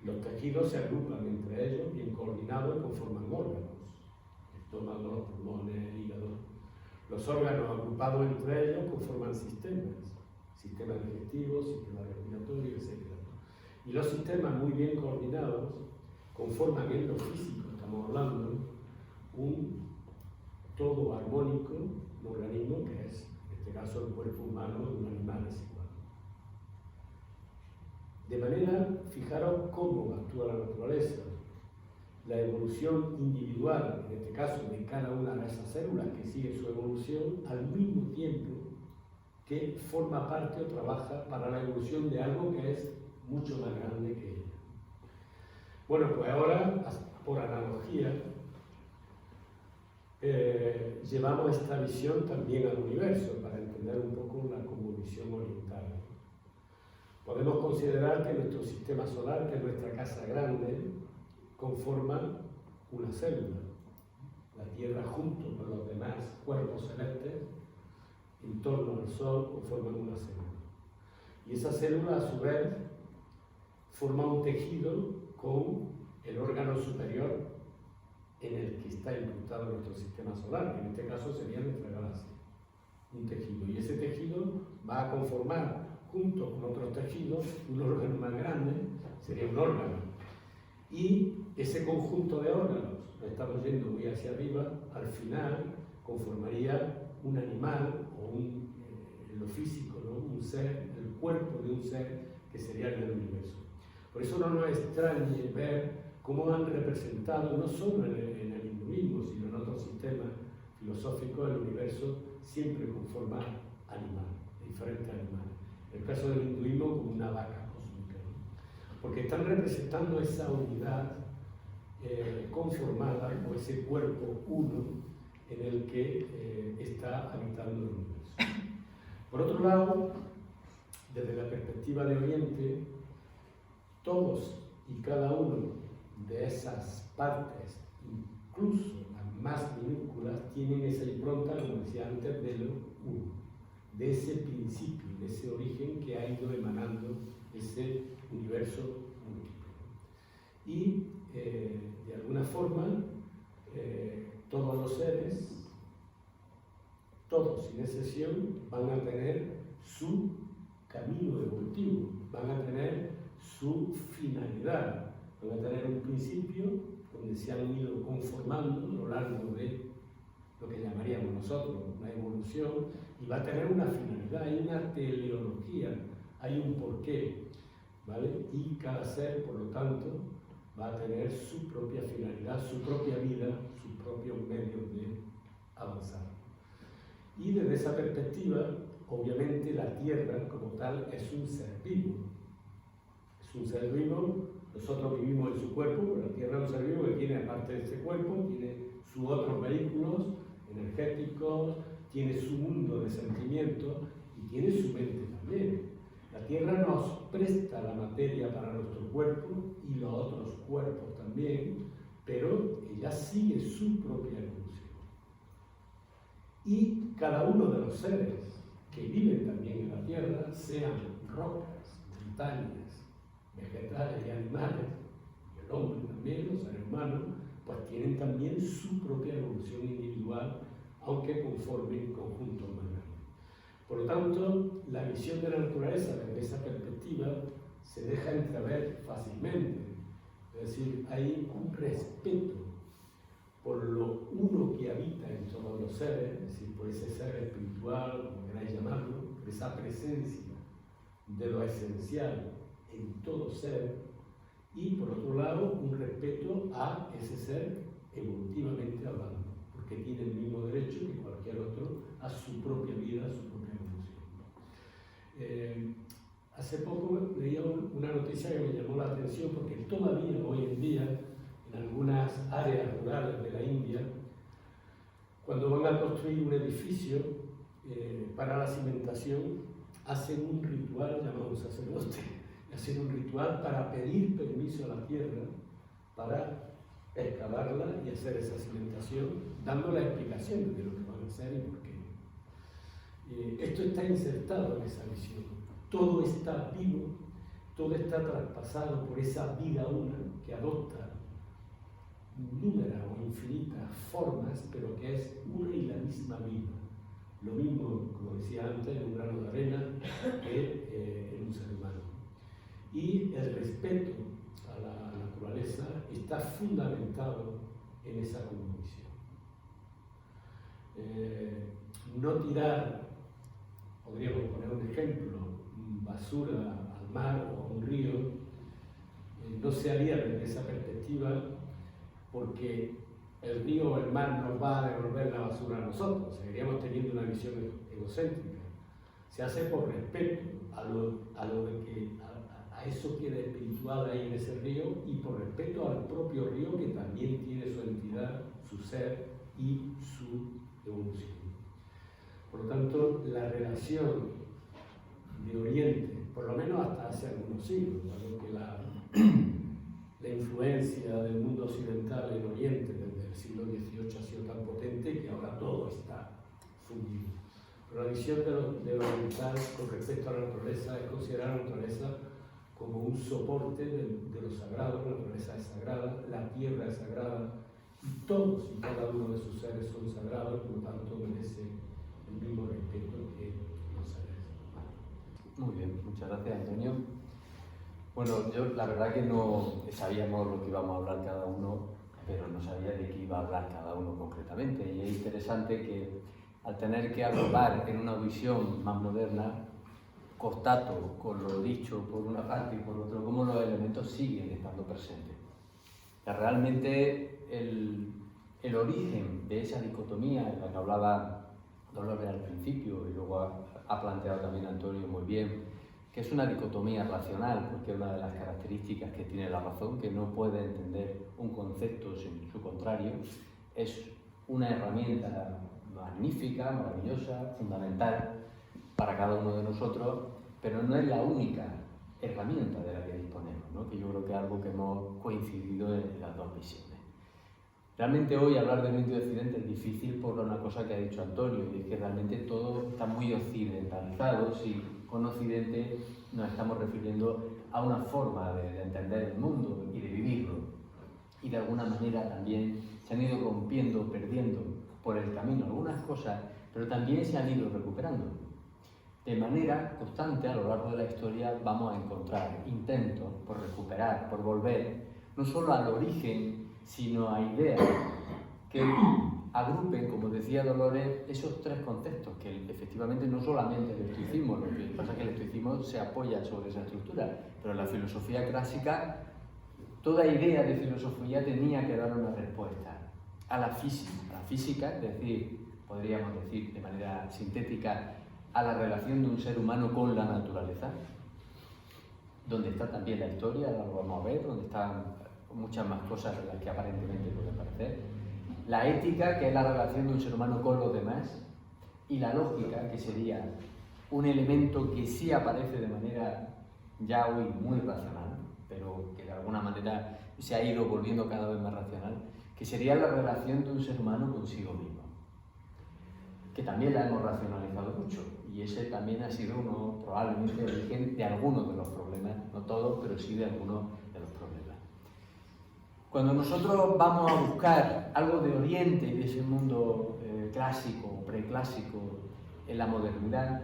Los tejidos se agrupan entre ellos, bien coordinados, y conforman órganos: estómago, pulmones, hígado. Los órganos agrupados entre ellos conforman sistemas: sistema digestivo, sistema respiratorio, etc. Y los sistemas muy bien coordinados conforman en lo físico, estamos hablando, un todo armónico, un organismo que es, en este caso, el cuerpo humano de un animal desigual. De manera, fijaros cómo actúa la naturaleza. la evolución individual, en este caso de cada una de esas células que sigue su evolución, al mismo tiempo que forma parte o trabaja para la evolución de algo que es mucho más grande que ella. Bueno, pues ahora, por analogía, llevamos esta visión también al universo para entender un poco la cosmovisión oriental. Podemos considerar que nuestro sistema solar, que es nuestra casa grande, conforma una célula. La Tierra junto con los demás cuerpos celestes en torno al Sol conforman una célula. Y esa célula, a su vez, forma un tejido con el órgano superior en el que está incrustado nuestro sistema solar, que en este caso sería nuestra galaxia. Un tejido. Y ese tejido va a conformar, junto con otros tejidos, un órgano más grande, sería un órgano. Y ese conjunto de órganos, estamos yendo muy hacia arriba, al final conformaría un animal o en lo físico, ¿no? Un ser, el cuerpo de un ser que sería el del universo. Por eso no nos extrañe ver cómo han representado, no solo en el hinduismo, sino en otros sistemas filosóficos, el universo siempre con forma animal, diferentes animales. En el caso del hinduismo, como una vaca cósmica, ¿no? Porque están representando esa unidad conformada por ese cuerpo uno en el que está habitando el universo. Por otro lado, desde la perspectiva de Oriente, todos y cada uno de esas partes, incluso las más minúsculas, tienen esa impronta, como decía antes, de lo uno, de ese principio, de ese origen que ha ido emanando ese universo múltiple. Y de alguna forma, todos los seres, todos sin excepción, van a tener su camino evolutivo, van a tener su finalidad, van a tener un principio donde se han ido conformando a lo largo de lo que llamaríamos nosotros una evolución, y va a tener una finalidad, hay una teleología, hay un porqué, ¿vale? Y cada ser, por lo tanto, va a tener su propia finalidad, su propia vida, sus propios medios de avanzar. Y desde esa perspectiva, obviamente la Tierra como tal es un ser vivo. Es un ser vivo, nosotros vivimos en su cuerpo, pero la Tierra es un ser vivo que tiene, aparte de ese cuerpo, tiene sus otros vehículos energéticos, tiene su mundo de sentimientos y tiene su mente también. La Tierra nos presta la materia para nuestro cuerpo y los otros cuerpos también, pero ella sigue su propia evolución. Y cada uno de los seres que viven también en la Tierra, sean rocas, montañas, vegetales y animales, y el hombre también, los seres humanos, pues tienen también su propia evolución individual, aunque conformen conjuntos más grandes. Por lo tanto, la visión de la naturaleza desde esa perspectiva se deja entrever fácilmente. Es decir, hay un respeto por lo uno que habita en todos los seres, es decir, por ese ser espiritual, como queráis llamarlo, por esa presencia de lo esencial en todo ser, y por otro lado, un respeto a ese ser evolutivamente hablando, porque tiene el mismo derecho que cualquier otro a su propia vida, a su propia evolución. Hace poco leía una noticia que me llamó la atención, porque todavía hoy en día, en algunas áreas rurales de la India, cuando van a construir un edificio para la cimentación, hacen un ritual llamado un sacerdote, hacen un ritual para pedir permiso a la tierra para excavarla y hacer esa cimentación, dando la explicación de lo que van a hacer y por qué. Esto está insertado en esa visión. Todo está vivo, todo está traspasado por esa vida una que adopta números o infinitas formas, pero que es una y la misma vida. Lo mismo, como decía antes, en un grano de arena que en un ser humano. Y el respeto a la naturaleza está fundamentado en esa cosmovisión. No tirar, podríamos poner un ejemplo, basura al mar o a un río, no se haría desde esa perspectiva porque el río o el mar nos va a devolver la basura a nosotros, seguiríamos teniendo una visión egocéntrica. Se hace por respeto a eso que es espiritual ahí en ese río y por respeto al propio río que también tiene su entidad, su ser y su evolución. Por lo tanto, la relación de Oriente, por lo menos hasta hace algunos siglos, dado que la influencia del mundo occidental en Oriente desde el siglo XVIII ha sido tan potente que ahora todo está fundido. Pero la visión de lo oriental con respecto a la naturaleza es considerar a la naturaleza como un soporte de lo sagrado. La naturaleza es sagrada, la tierra es sagrada y todos y cada uno de sus seres son sagrados, por lo tanto merece el mismo respeto que los seres humanos. Muy bien, muchas gracias, Antonio. Bueno, yo la verdad que no sabíamos lo que íbamos a hablar cada uno, pero no sabía de qué iba a hablar cada uno concretamente. Y es interesante que al tener que agrupar en una visión más moderna, constato con lo dicho por una parte y por otro, cómo los elementos siguen estando presentes. Que realmente el origen de esa dicotomía de la que hablaba Dolores al principio y luego ha planteado también Antonio muy bien, que es una dicotomía racional, porque es una de las características que tiene la razón, que no puede entender un concepto sin su contrario, es una herramienta magnífica, maravillosa, fundamental para cada uno de nosotros, pero no es la única herramienta de la que disponemos, ¿no? Que yo creo que es algo que hemos coincidido en las dos visiones. Realmente hoy hablar de Oriente y Occidente es difícil por una cosa que ha dicho Antonio, y es que realmente todo está muy occidentalizado. Si con Occidente nos estamos refiriendo a una forma de entender el mundo y de vivirlo, y de alguna manera también se han ido rompiendo, perdiendo por el camino algunas cosas, pero también se han ido recuperando. De manera constante a lo largo de la historia vamos a encontrar intentos por recuperar, por volver, no solo al origen, sino a ideas que agrupen, como decía Dolores, esos tres conceptos, que efectivamente no solamente el estoicismo, lo que pasa es que el estoicismo se apoya sobre esa estructura, pero en la filosofía clásica, toda idea de filosofía tenía que dar una respuesta a la física, es decir, podríamos decir de manera sintética, a la relación de un ser humano con la naturaleza, donde está también la historia, ahora lo vamos a ver, donde están muchas más cosas de las que aparentemente pueden parecer, la ética, que es la relación de un ser humano con los demás, y la lógica, que sería un elemento que sí aparece de manera ya hoy muy racional, pero que de alguna manera se ha ido volviendo cada vez más racional, que sería la relación de un ser humano consigo mismo, que también la hemos racionalizado mucho, y ese también ha sido uno, probablemente, el origen de algunos de los problemas, no todos, pero sí de algunos de los problemas. Cuando nosotros vamos a buscar algo de Oriente y de ese mundo clásico, preclásico, en la modernidad,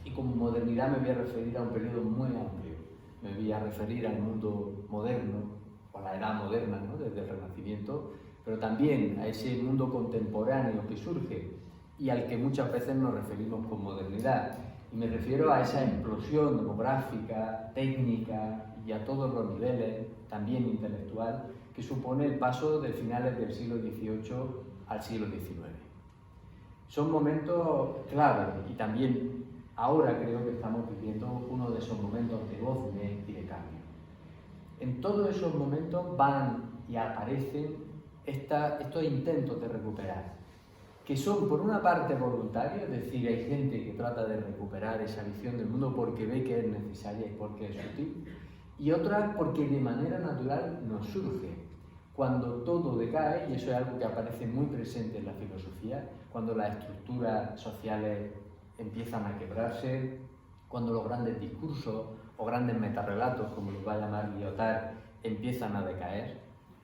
y como modernidad me voy a referir a un periodo muy amplio, me voy a referir al mundo moderno, o a la edad moderna, ¿no? Desde el Renacimiento, pero también a ese mundo contemporáneo que surge y al que muchas veces nos referimos con modernidad. Y me refiero a esa explosión demográfica, técnica y a todos los niveles, también intelectual, que supone el paso de finales del siglo XVIII al siglo XIX. Son momentos clave y también ahora creo que estamos viviendo uno de esos momentos de gozne y de cambio. En todos esos momentos van y aparecen estos intentos de recuperar, que son por una parte voluntarios, es decir, hay gente que trata de recuperar esa visión del mundo porque ve que es necesaria y porque es útil, y otras porque de manera natural nos surge. Cuando todo decae, y eso es algo que aparece muy presente en la filosofía, cuando las estructuras sociales empiezan a quebrarse, cuando los grandes discursos o grandes metarrelatos, como los va a llamar Lyotard, empiezan a decaer,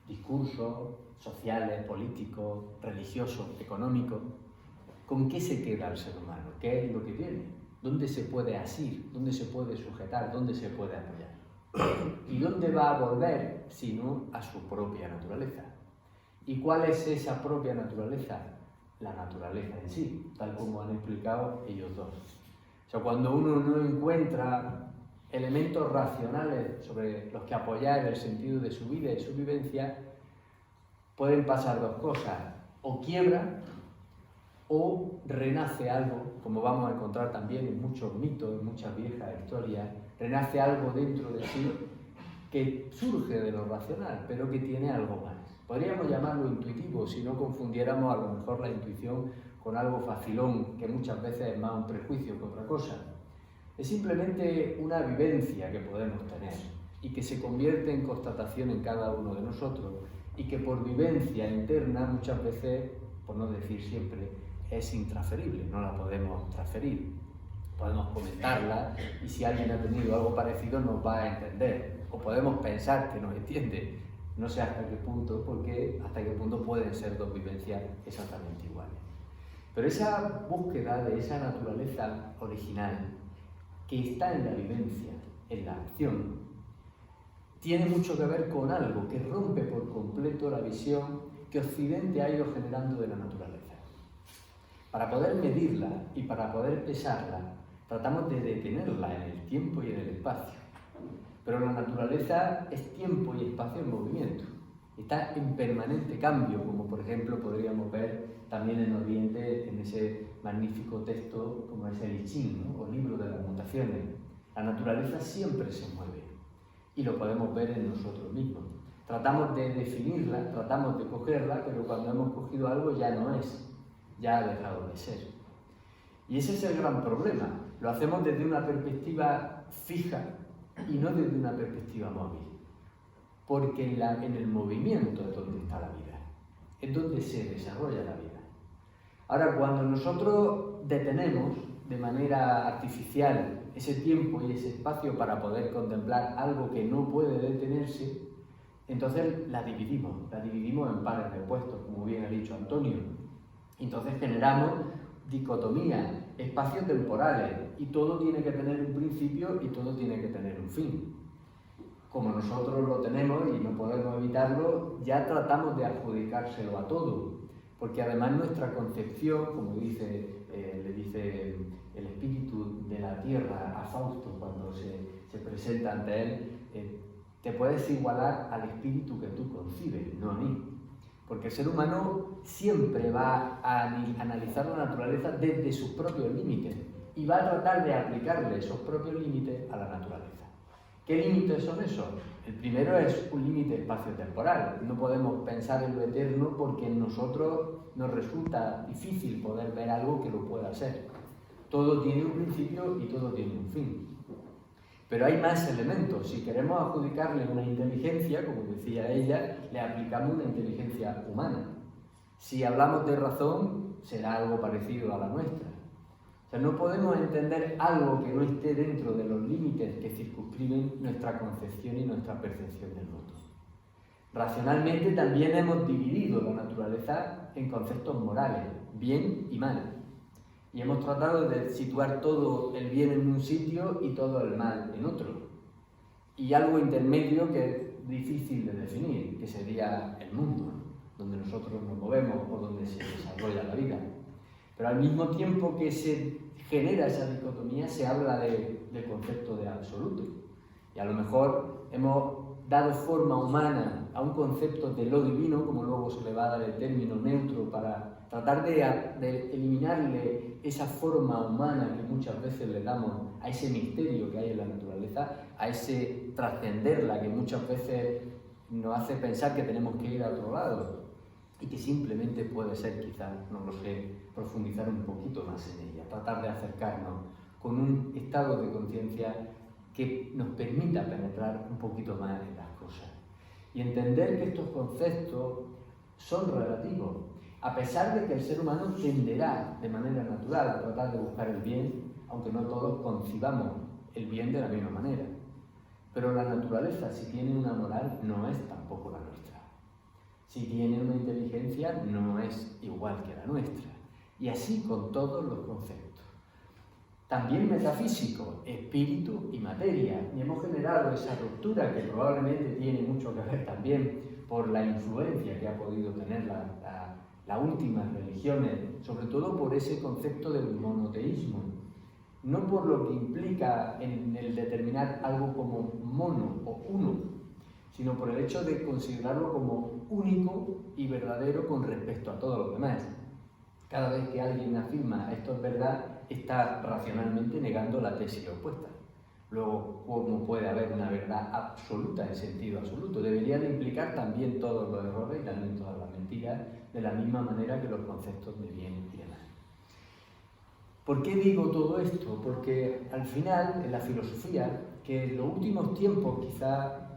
discursos sociales, políticos, religiosos, económicos, ¿con qué se queda el ser humano? ¿Qué es lo que tiene? ¿Dónde se puede asir? ¿Dónde se puede sujetar? ¿Dónde se puede apoyar? ¿Y dónde va a volver sino a su propia naturaleza? ¿Y cuál es esa propia naturaleza? La naturaleza en sí, tal como han explicado ellos dos. O sea, cuando uno no encuentra elementos racionales sobre los que apoyar el sentido de su vida y su vivencia, pueden pasar dos cosas: o quiebra o renace algo, como vamos a encontrar también en muchos mitos, en muchas viejas historias, renace algo dentro de sí que surge de lo racional, pero que tiene algo más. Podríamos llamarlo intuitivo, si no confundiéramos a lo mejor la intuición con algo facilón, que muchas veces es más un prejuicio que otra cosa. Es simplemente una vivencia que podemos tener y que se convierte en constatación en cada uno de nosotros y que por vivencia interna muchas veces, por no decir siempre, es intransferible, no la podemos transferir. Podemos comentarla y si alguien ha tenido algo parecido nos va a entender, o podemos pensar que nos entiende, no sé hasta qué punto, porque hasta qué punto pueden ser dos vivencias exactamente iguales. Pero esa búsqueda de esa naturaleza original que está en la vivencia, en la acción, tiene mucho que ver con algo que rompe por completo la visión que Occidente ha ido generando de la naturaleza. Para poder medirla y para poder pesarla, tratamos de detenerla en el tiempo y en el espacio. Pero la naturaleza es tiempo y espacio en movimiento. Está en permanente cambio, como por ejemplo podríamos ver también en Oriente en ese magnífico texto como es el I Ching, ¿no? O libro de las mutaciones. La naturaleza siempre se mueve y lo podemos ver en nosotros mismos. Tratamos de definirla, tratamos de cogerla, pero cuando hemos cogido algo ya no es, ya ha dejado de ser. Y ese es el gran problema. Lo hacemos desde una perspectiva fija y no desde una perspectiva móvil. Porque en el movimiento es donde está la vida, es donde se desarrolla la vida. Ahora, cuando nosotros detenemos de manera artificial ese tiempo y ese espacio para poder contemplar algo que no puede detenerse, entonces la dividimos en pares de opuestos, como bien ha dicho Antonio. Entonces generamos dicotomías, espacios temporales, y todo tiene que tener un principio y todo tiene que tener un fin. Como nosotros lo tenemos y no podemos evitarlo, ya tratamos de adjudicárselo a todo, porque además nuestra concepción, como le dice el espíritu de la tierra a Fausto cuando se presenta ante él, te puedes igualar al espíritu que tú concibes, no a mí. Porque el ser humano siempre va a analizar la naturaleza desde sus propios límites y va a tratar de aplicarle esos propios límites a la naturaleza. ¿Qué límites son esos? El primero es un límite espacio-temporal. No podemos pensar en lo eterno porque en nosotros nos resulta difícil poder ver algo que lo pueda ser. Todo tiene un principio y todo tiene un fin. Pero hay más elementos. Si queremos adjudicarle una inteligencia, como decía ella, le aplicamos una inteligencia humana. Si hablamos de razón, será algo parecido a la nuestra. O sea, no podemos entender algo que no esté dentro de los límites que circunscriben nuestra concepción y nuestra percepción del mundo. Racionalmente también hemos dividido la naturaleza en conceptos morales, bien y mal. Y hemos tratado de situar todo el bien en un sitio y todo el mal en otro. Y algo intermedio que es difícil de definir, que sería el mundo, donde nosotros nos movemos o donde se desarrolla la vida. Pero al mismo tiempo que se genera esa dicotomía, se habla del concepto de absoluto. Y a lo mejor hemos dado forma humana a un concepto de lo divino, como luego se le va a dar el término neutro, para tratar de eliminarle esa forma humana que muchas veces le damos a ese misterio que hay en la naturaleza, a ese trascenderla que muchas veces nos hace pensar que tenemos que ir a otro lado y que simplemente puede ser, quizás, no lo sé, profundizar un poquito más en ella, tratar de acercarnos con un estado de conciencia que nos permita penetrar un poquito más en las cosas y entender que estos conceptos son relativos, a pesar de que el ser humano tenderá de manera natural a tratar de buscar el bien, aunque no todos concibamos el bien de la misma manera. Pero la naturaleza, si tiene una moral, no es tampoco la nuestra. Si tiene una inteligencia, no es igual que la nuestra. Y así con todos los conceptos. También metafísico, espíritu y materia. Y hemos generado esa ruptura que probablemente tiene mucho que ver también por la influencia que ha podido tener las últimas religiones, sobre todo por ese concepto del monoteísmo. No por lo que implica en el determinar algo como mono o uno, sino por el hecho de considerarlo como único y verdadero con respecto a todos los demás. Cada vez que alguien afirma esto es verdad, está racionalmente negando la tesis opuesta. Luego, ¿cómo puede haber una verdad absoluta en sentido absoluto? Debería de implicar también todos los errores y también todas las mentiras, de la misma manera que los conceptos de bien y de mal. ¿Por qué digo todo esto? Porque al final, en la filosofía, que en los últimos tiempos quizá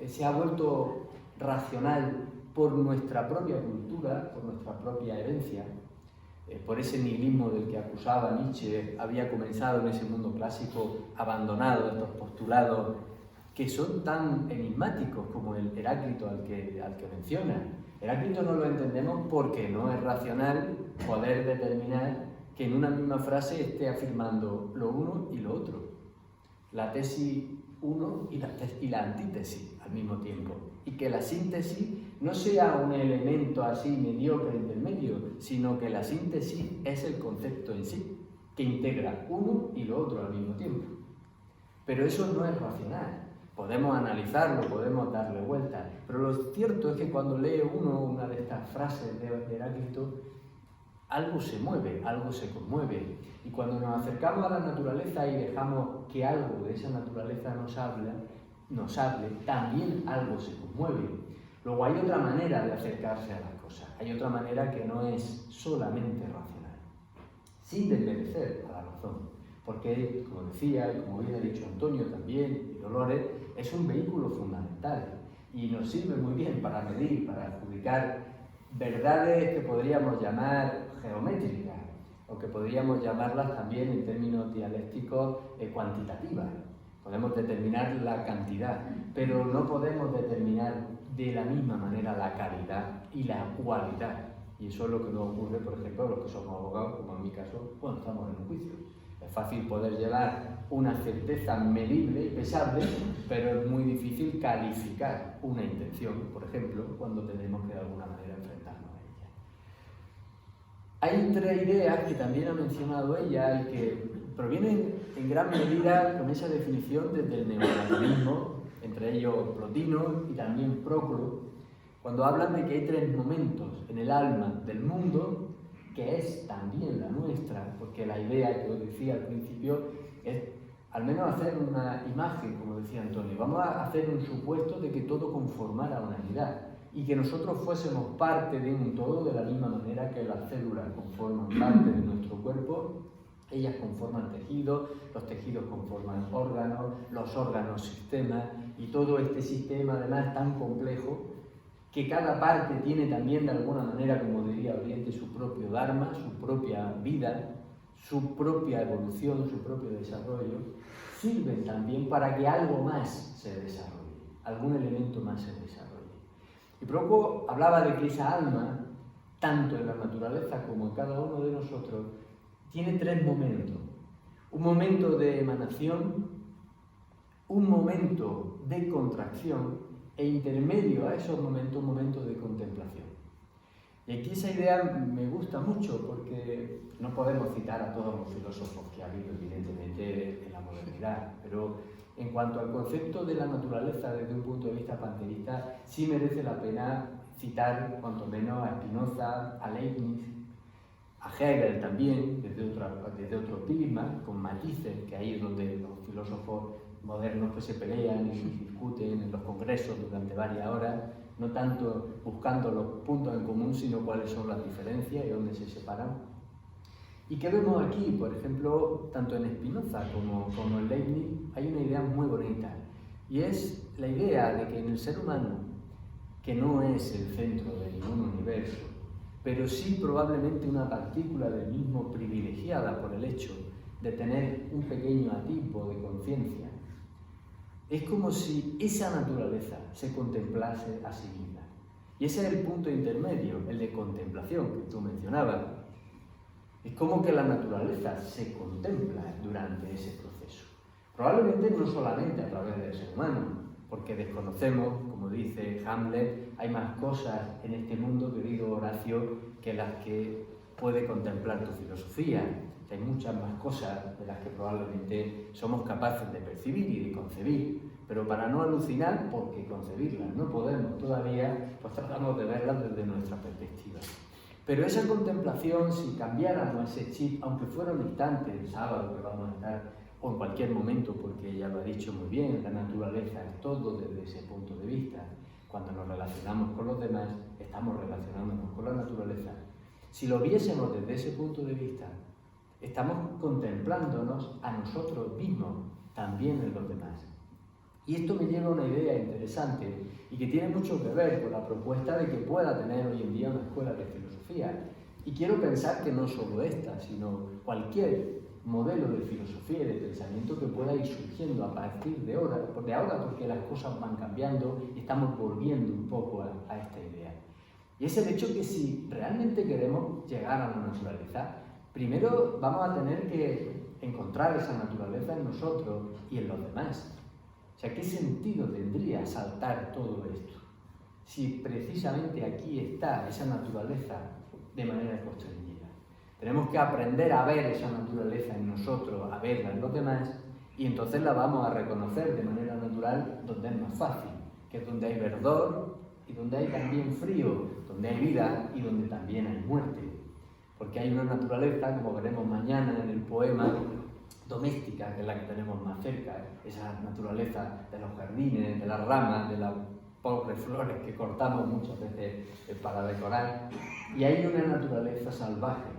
se ha vuelto racional por nuestra propia cultura, por nuestra propia herencia, por ese nihilismo del que acusaba Nietzsche, había comenzado en ese mundo clásico abandonado estos postulados que son tan enigmáticos como el Heráclito al que menciona. Heráclito no lo entendemos porque no es racional poder determinar que en una misma frase esté afirmando lo uno y lo otro, la tesis uno y la antítesis al mismo tiempo, y que la síntesis no sea un elemento así mediocre intermedio, sino que la síntesis es el concepto en sí, que integra uno y lo otro al mismo tiempo. Pero eso no es racional. Podemos analizarlo, podemos darle vueltas, pero lo cierto es que cuando lee uno una de estas frases de Heráclito, algo se mueve, algo se conmueve. Y cuando nos acercamos a la naturaleza y dejamos que algo de esa naturaleza nos hable, también algo se conmueve. Luego hay otra manera de acercarse a las cosas, hay otra manera que no es solamente racional, sin desmerecer a la razón, porque, como decía, y como bien ha dicho Antonio también, y Dolores, es un vehículo fundamental y nos sirve muy bien para medir, para adjudicar verdades que podríamos llamar geométricas, o que podríamos llamarlas también en términos dialécticos cuantitativas. Podemos determinar la cantidad, pero no podemos determinar de la misma manera la calidad y la cualidad. Y eso es lo que nos ocurre, por ejemplo, a los que somos abogados, como en mi caso, cuando estamos en un juicio. Es fácil poder llevar una certeza medible y pesable, pero es muy difícil calificar una intención, por ejemplo, cuando tenemos que de alguna manera enfrentarnos a ella. Hay tres ideas que también ha mencionado ella y que provienen en gran medida con esa definición desde el neoplatonismo, entre ellos Plotino y también Próclo, cuando hablan de que hay tres momentos en el alma del mundo, que es también la nuestra, porque la idea que os decía al principio es al menos hacer una imagen, como decía Antonio. Vamos a hacer un supuesto de que todo conformara una unidad y que nosotros fuésemos parte de un todo de la misma manera que las células conforman parte de nuestro cuerpo. Ellas conforman tejidos, los tejidos conforman órganos, los órganos sistemas, y todo este sistema además es tan complejo que cada parte tiene también de alguna manera, como diría Oriente, su propio dharma, su propia vida, su propia evolución, su propio desarrollo, sirven también para que algo más se desarrolle, algún elemento más se desarrolle. Y Próclo hablaba de que esa alma, tanto en la naturaleza como en cada uno de nosotros, tiene tres momentos. Un momento de emanación, un momento de contracción e intermedio a esos momentos, un momento de contemplación. Y aquí esa idea me gusta mucho porque no podemos citar a todos los filósofos que ha habido evidentemente en la modernidad, pero en cuanto al concepto de la naturaleza desde un punto de vista panteísta, sí merece la pena citar cuanto menos a Spinoza, a Leibniz, a Hegel también, desde otro prisma, con matices, que ahí es donde los filósofos modernos que se pelean y discuten en los congresos durante varias horas, no tanto buscando los puntos en común, sino cuáles son las diferencias y dónde se separan. ¿Y qué vemos aquí? Por ejemplo, tanto en Spinoza como en Leibniz hay una idea muy bonita, y es la idea de que en el ser humano, que no es el centro de ningún universo, pero sí probablemente una partícula del mismo privilegiada por el hecho de tener un pequeño atisbo de conciencia, es como si esa naturaleza se contemplase a sí misma. Y ese es el punto intermedio, el de contemplación que tú mencionabas. Es como que la naturaleza se contempla durante ese proceso. Probablemente no solamente a través del ser humano, porque desconocemos, como dice Hamlet, hay más cosas en este mundo, querido Horacio, que las que puede contemplar tu filosofía. Hay muchas más cosas de las que probablemente somos capaces de percibir y de concebir, pero para no alucinar, porque concebirlas no podemos todavía, pues tratamos de verlas desde nuestra perspectiva. Pero esa contemplación, si cambiáramos ese chip, aunque fuera un instante, el sábado que vamos a estar, o en cualquier momento, porque ella lo ha dicho muy bien, la naturaleza es todo desde ese punto de vista. Cuando nos relacionamos con los demás, estamos relacionándonos con la naturaleza. Si lo viésemos desde ese punto de vista, estamos contemplándonos a nosotros mismos, también en los demás. Y esto me lleva a una idea interesante y que tiene mucho que ver con la propuesta de que pueda tener hoy en día una escuela de filosofía. Y quiero pensar que no solo esta, sino cualquier modelo de filosofía y de pensamiento que pueda ir surgiendo a partir de ahora, porque las cosas van cambiando y estamos volviendo un poco a esta idea. Y es el hecho que si realmente queremos llegar a la naturaleza, primero vamos a tener que encontrar esa naturaleza en nosotros y en los demás. O sea, ¿qué sentido tendría saltar todo esto? Si precisamente aquí está esa naturaleza de manera constreñida. Tenemos que aprender a ver esa naturaleza en nosotros, a verla en los demás, y entonces la vamos a reconocer de manera natural donde es más fácil, que es donde hay verdor y donde hay también frío, donde hay vida y donde también hay muerte. Porque hay una naturaleza, como veremos mañana en el poema, doméstica, que es la que tenemos más cerca, esa naturaleza de los jardines, de las ramas, de las pobres flores que cortamos muchas veces para decorar. Y hay una naturaleza salvaje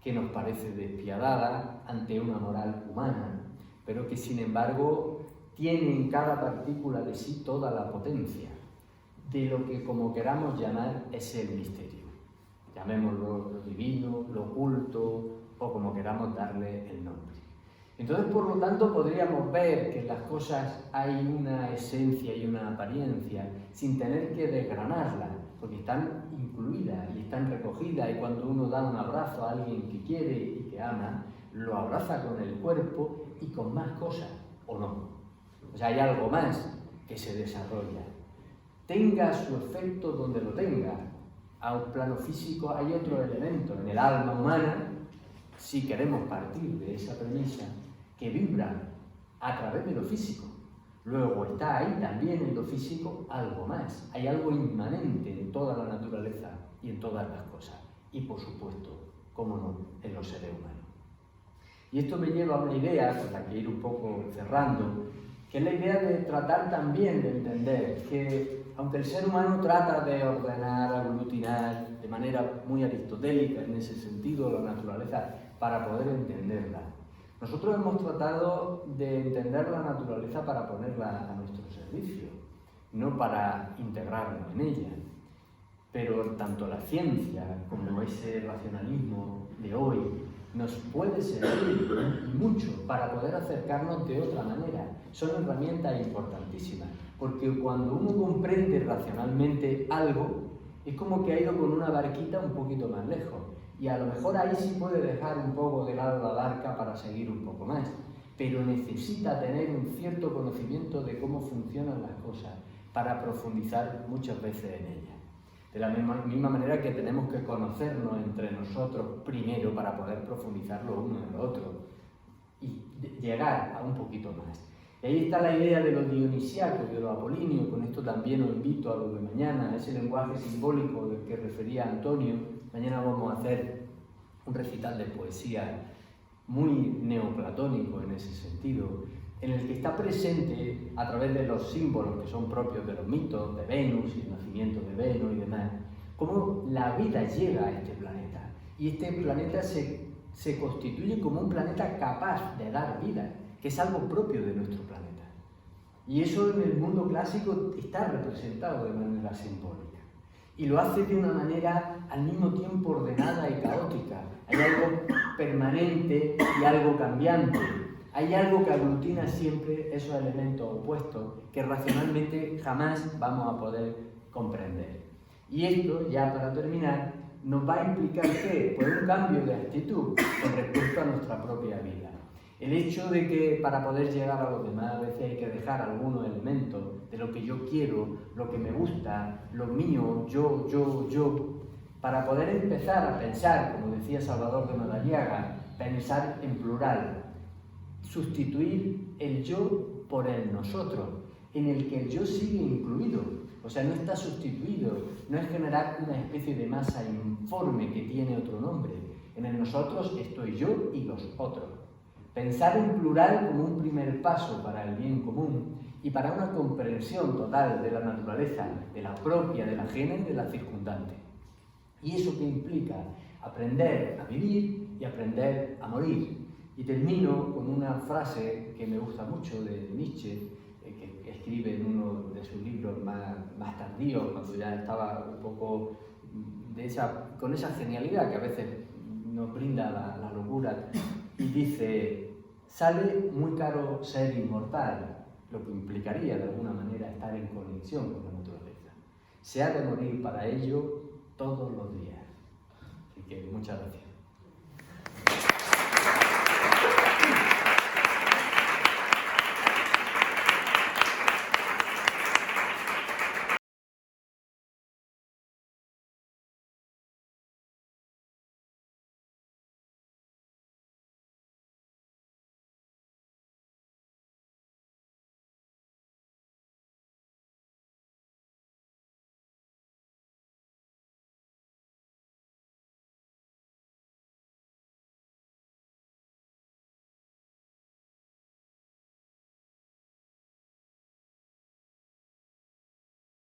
que nos parece despiadada ante una moral humana, pero que sin embargo tiene en cada partícula de sí toda la potencia de lo que, como queramos llamar, es el misterio. Llamémoslo lo divino, lo oculto, o como queramos darle el nombre. Entonces, por lo tanto, podríamos ver que en las cosas hay una esencia y una apariencia sin tener que desgranarlas, porque están incluidas y están recogidas, y cuando uno da un abrazo a alguien que quiere y que ama, lo abraza con el cuerpo y con más cosas, ¿o no? O sea, hay algo más que se desarrolla. Tenga su efecto donde lo tenga. A un plano físico hay otro elemento en el alma humana, si queremos partir de esa premisa, que vibra a través de lo físico. Luego está ahí también en lo físico algo más. Hay algo inmanente en toda la naturaleza y en todas las cosas. Y por supuesto, cómo no, en los seres humanos. Y esto me lleva a una idea con la que ir un poco cerrando, que es la idea de tratar también de entender que, aunque el ser humano trata de ordenar, aglutinar de manera muy aristotélica en ese sentido la naturaleza para poder entenderla, nosotros hemos tratado de entender la naturaleza para ponerla a nuestro servicio, no para integrarnos en ella. Pero tanto la ciencia como ese racionalismo de hoy nos puede servir mucho para poder acercarnos de otra manera. Son herramientas importantísimas, porque cuando uno comprende racionalmente algo, es como que ha ido con una barquita un poquito más lejos. Y a lo mejor ahí sí puede dejar un poco de lado la barca para seguir un poco más, pero necesita tener un cierto conocimiento de cómo funcionan las cosas para profundizar muchas veces en ellas. De la misma manera que tenemos que conocernos entre nosotros primero para poder profundizar lo uno en lo otro y llegar a un poquito más. Y ahí está la idea de lo dionisiaco, de lo apolíneo. Con esto también os invito a lo de mañana, a ese lenguaje simbólico del que refería Antonio. Mañana vamos a hacer un recital de poesía muy neoplatónico en ese sentido, en el que está presente, a través de los símbolos que son propios de los mitos, de Venus y el nacimiento de Venus y demás, cómo la vida llega a este planeta. Y este planeta se constituye como un planeta capaz de dar vida, que es algo propio de nuestro planeta. Y eso en el mundo clásico está representado de manera simbólica. Y lo hace de una manera al mismo tiempo ordenada y caótica. Hay algo permanente y algo cambiante. Hay algo que aglutina siempre esos elementos opuestos que racionalmente jamás vamos a poder comprender. Y esto, ya para terminar, nos va a implicar ¿qué? Pues un cambio de actitud con respecto a nuestra propia vida. El hecho de que para poder llegar a los demás a veces hay que dejar algunos elementos de lo que yo quiero, lo que me gusta, lo mío, yo, para poder empezar a pensar, como decía Salvador de Madariaga, pensar en plural, sustituir el yo por el nosotros. en el que el yo sigue incluido, o sea, no está sustituido, no es generar una especie de masa informe que tiene otro nombre. En el nosotros estoy yo y los otros. Pensar en plural como un primer paso para el bien común y para una comprensión total de la naturaleza, de la propia, de la ajena y de la circundante. ¿Y eso qué implica? Aprender a vivir y aprender a morir. Y termino con una frase que me gusta mucho de Nietzsche, que escribe en uno de sus libros más tardíos, cuando ya estaba un poco con esa genialidad que a veces nos brinda la locura, y dice: sale muy caro ser inmortal, lo que implicaría de alguna manera estar en conexión con la naturaleza. Se ha de morir para ello todos los días. Así que muchas gracias.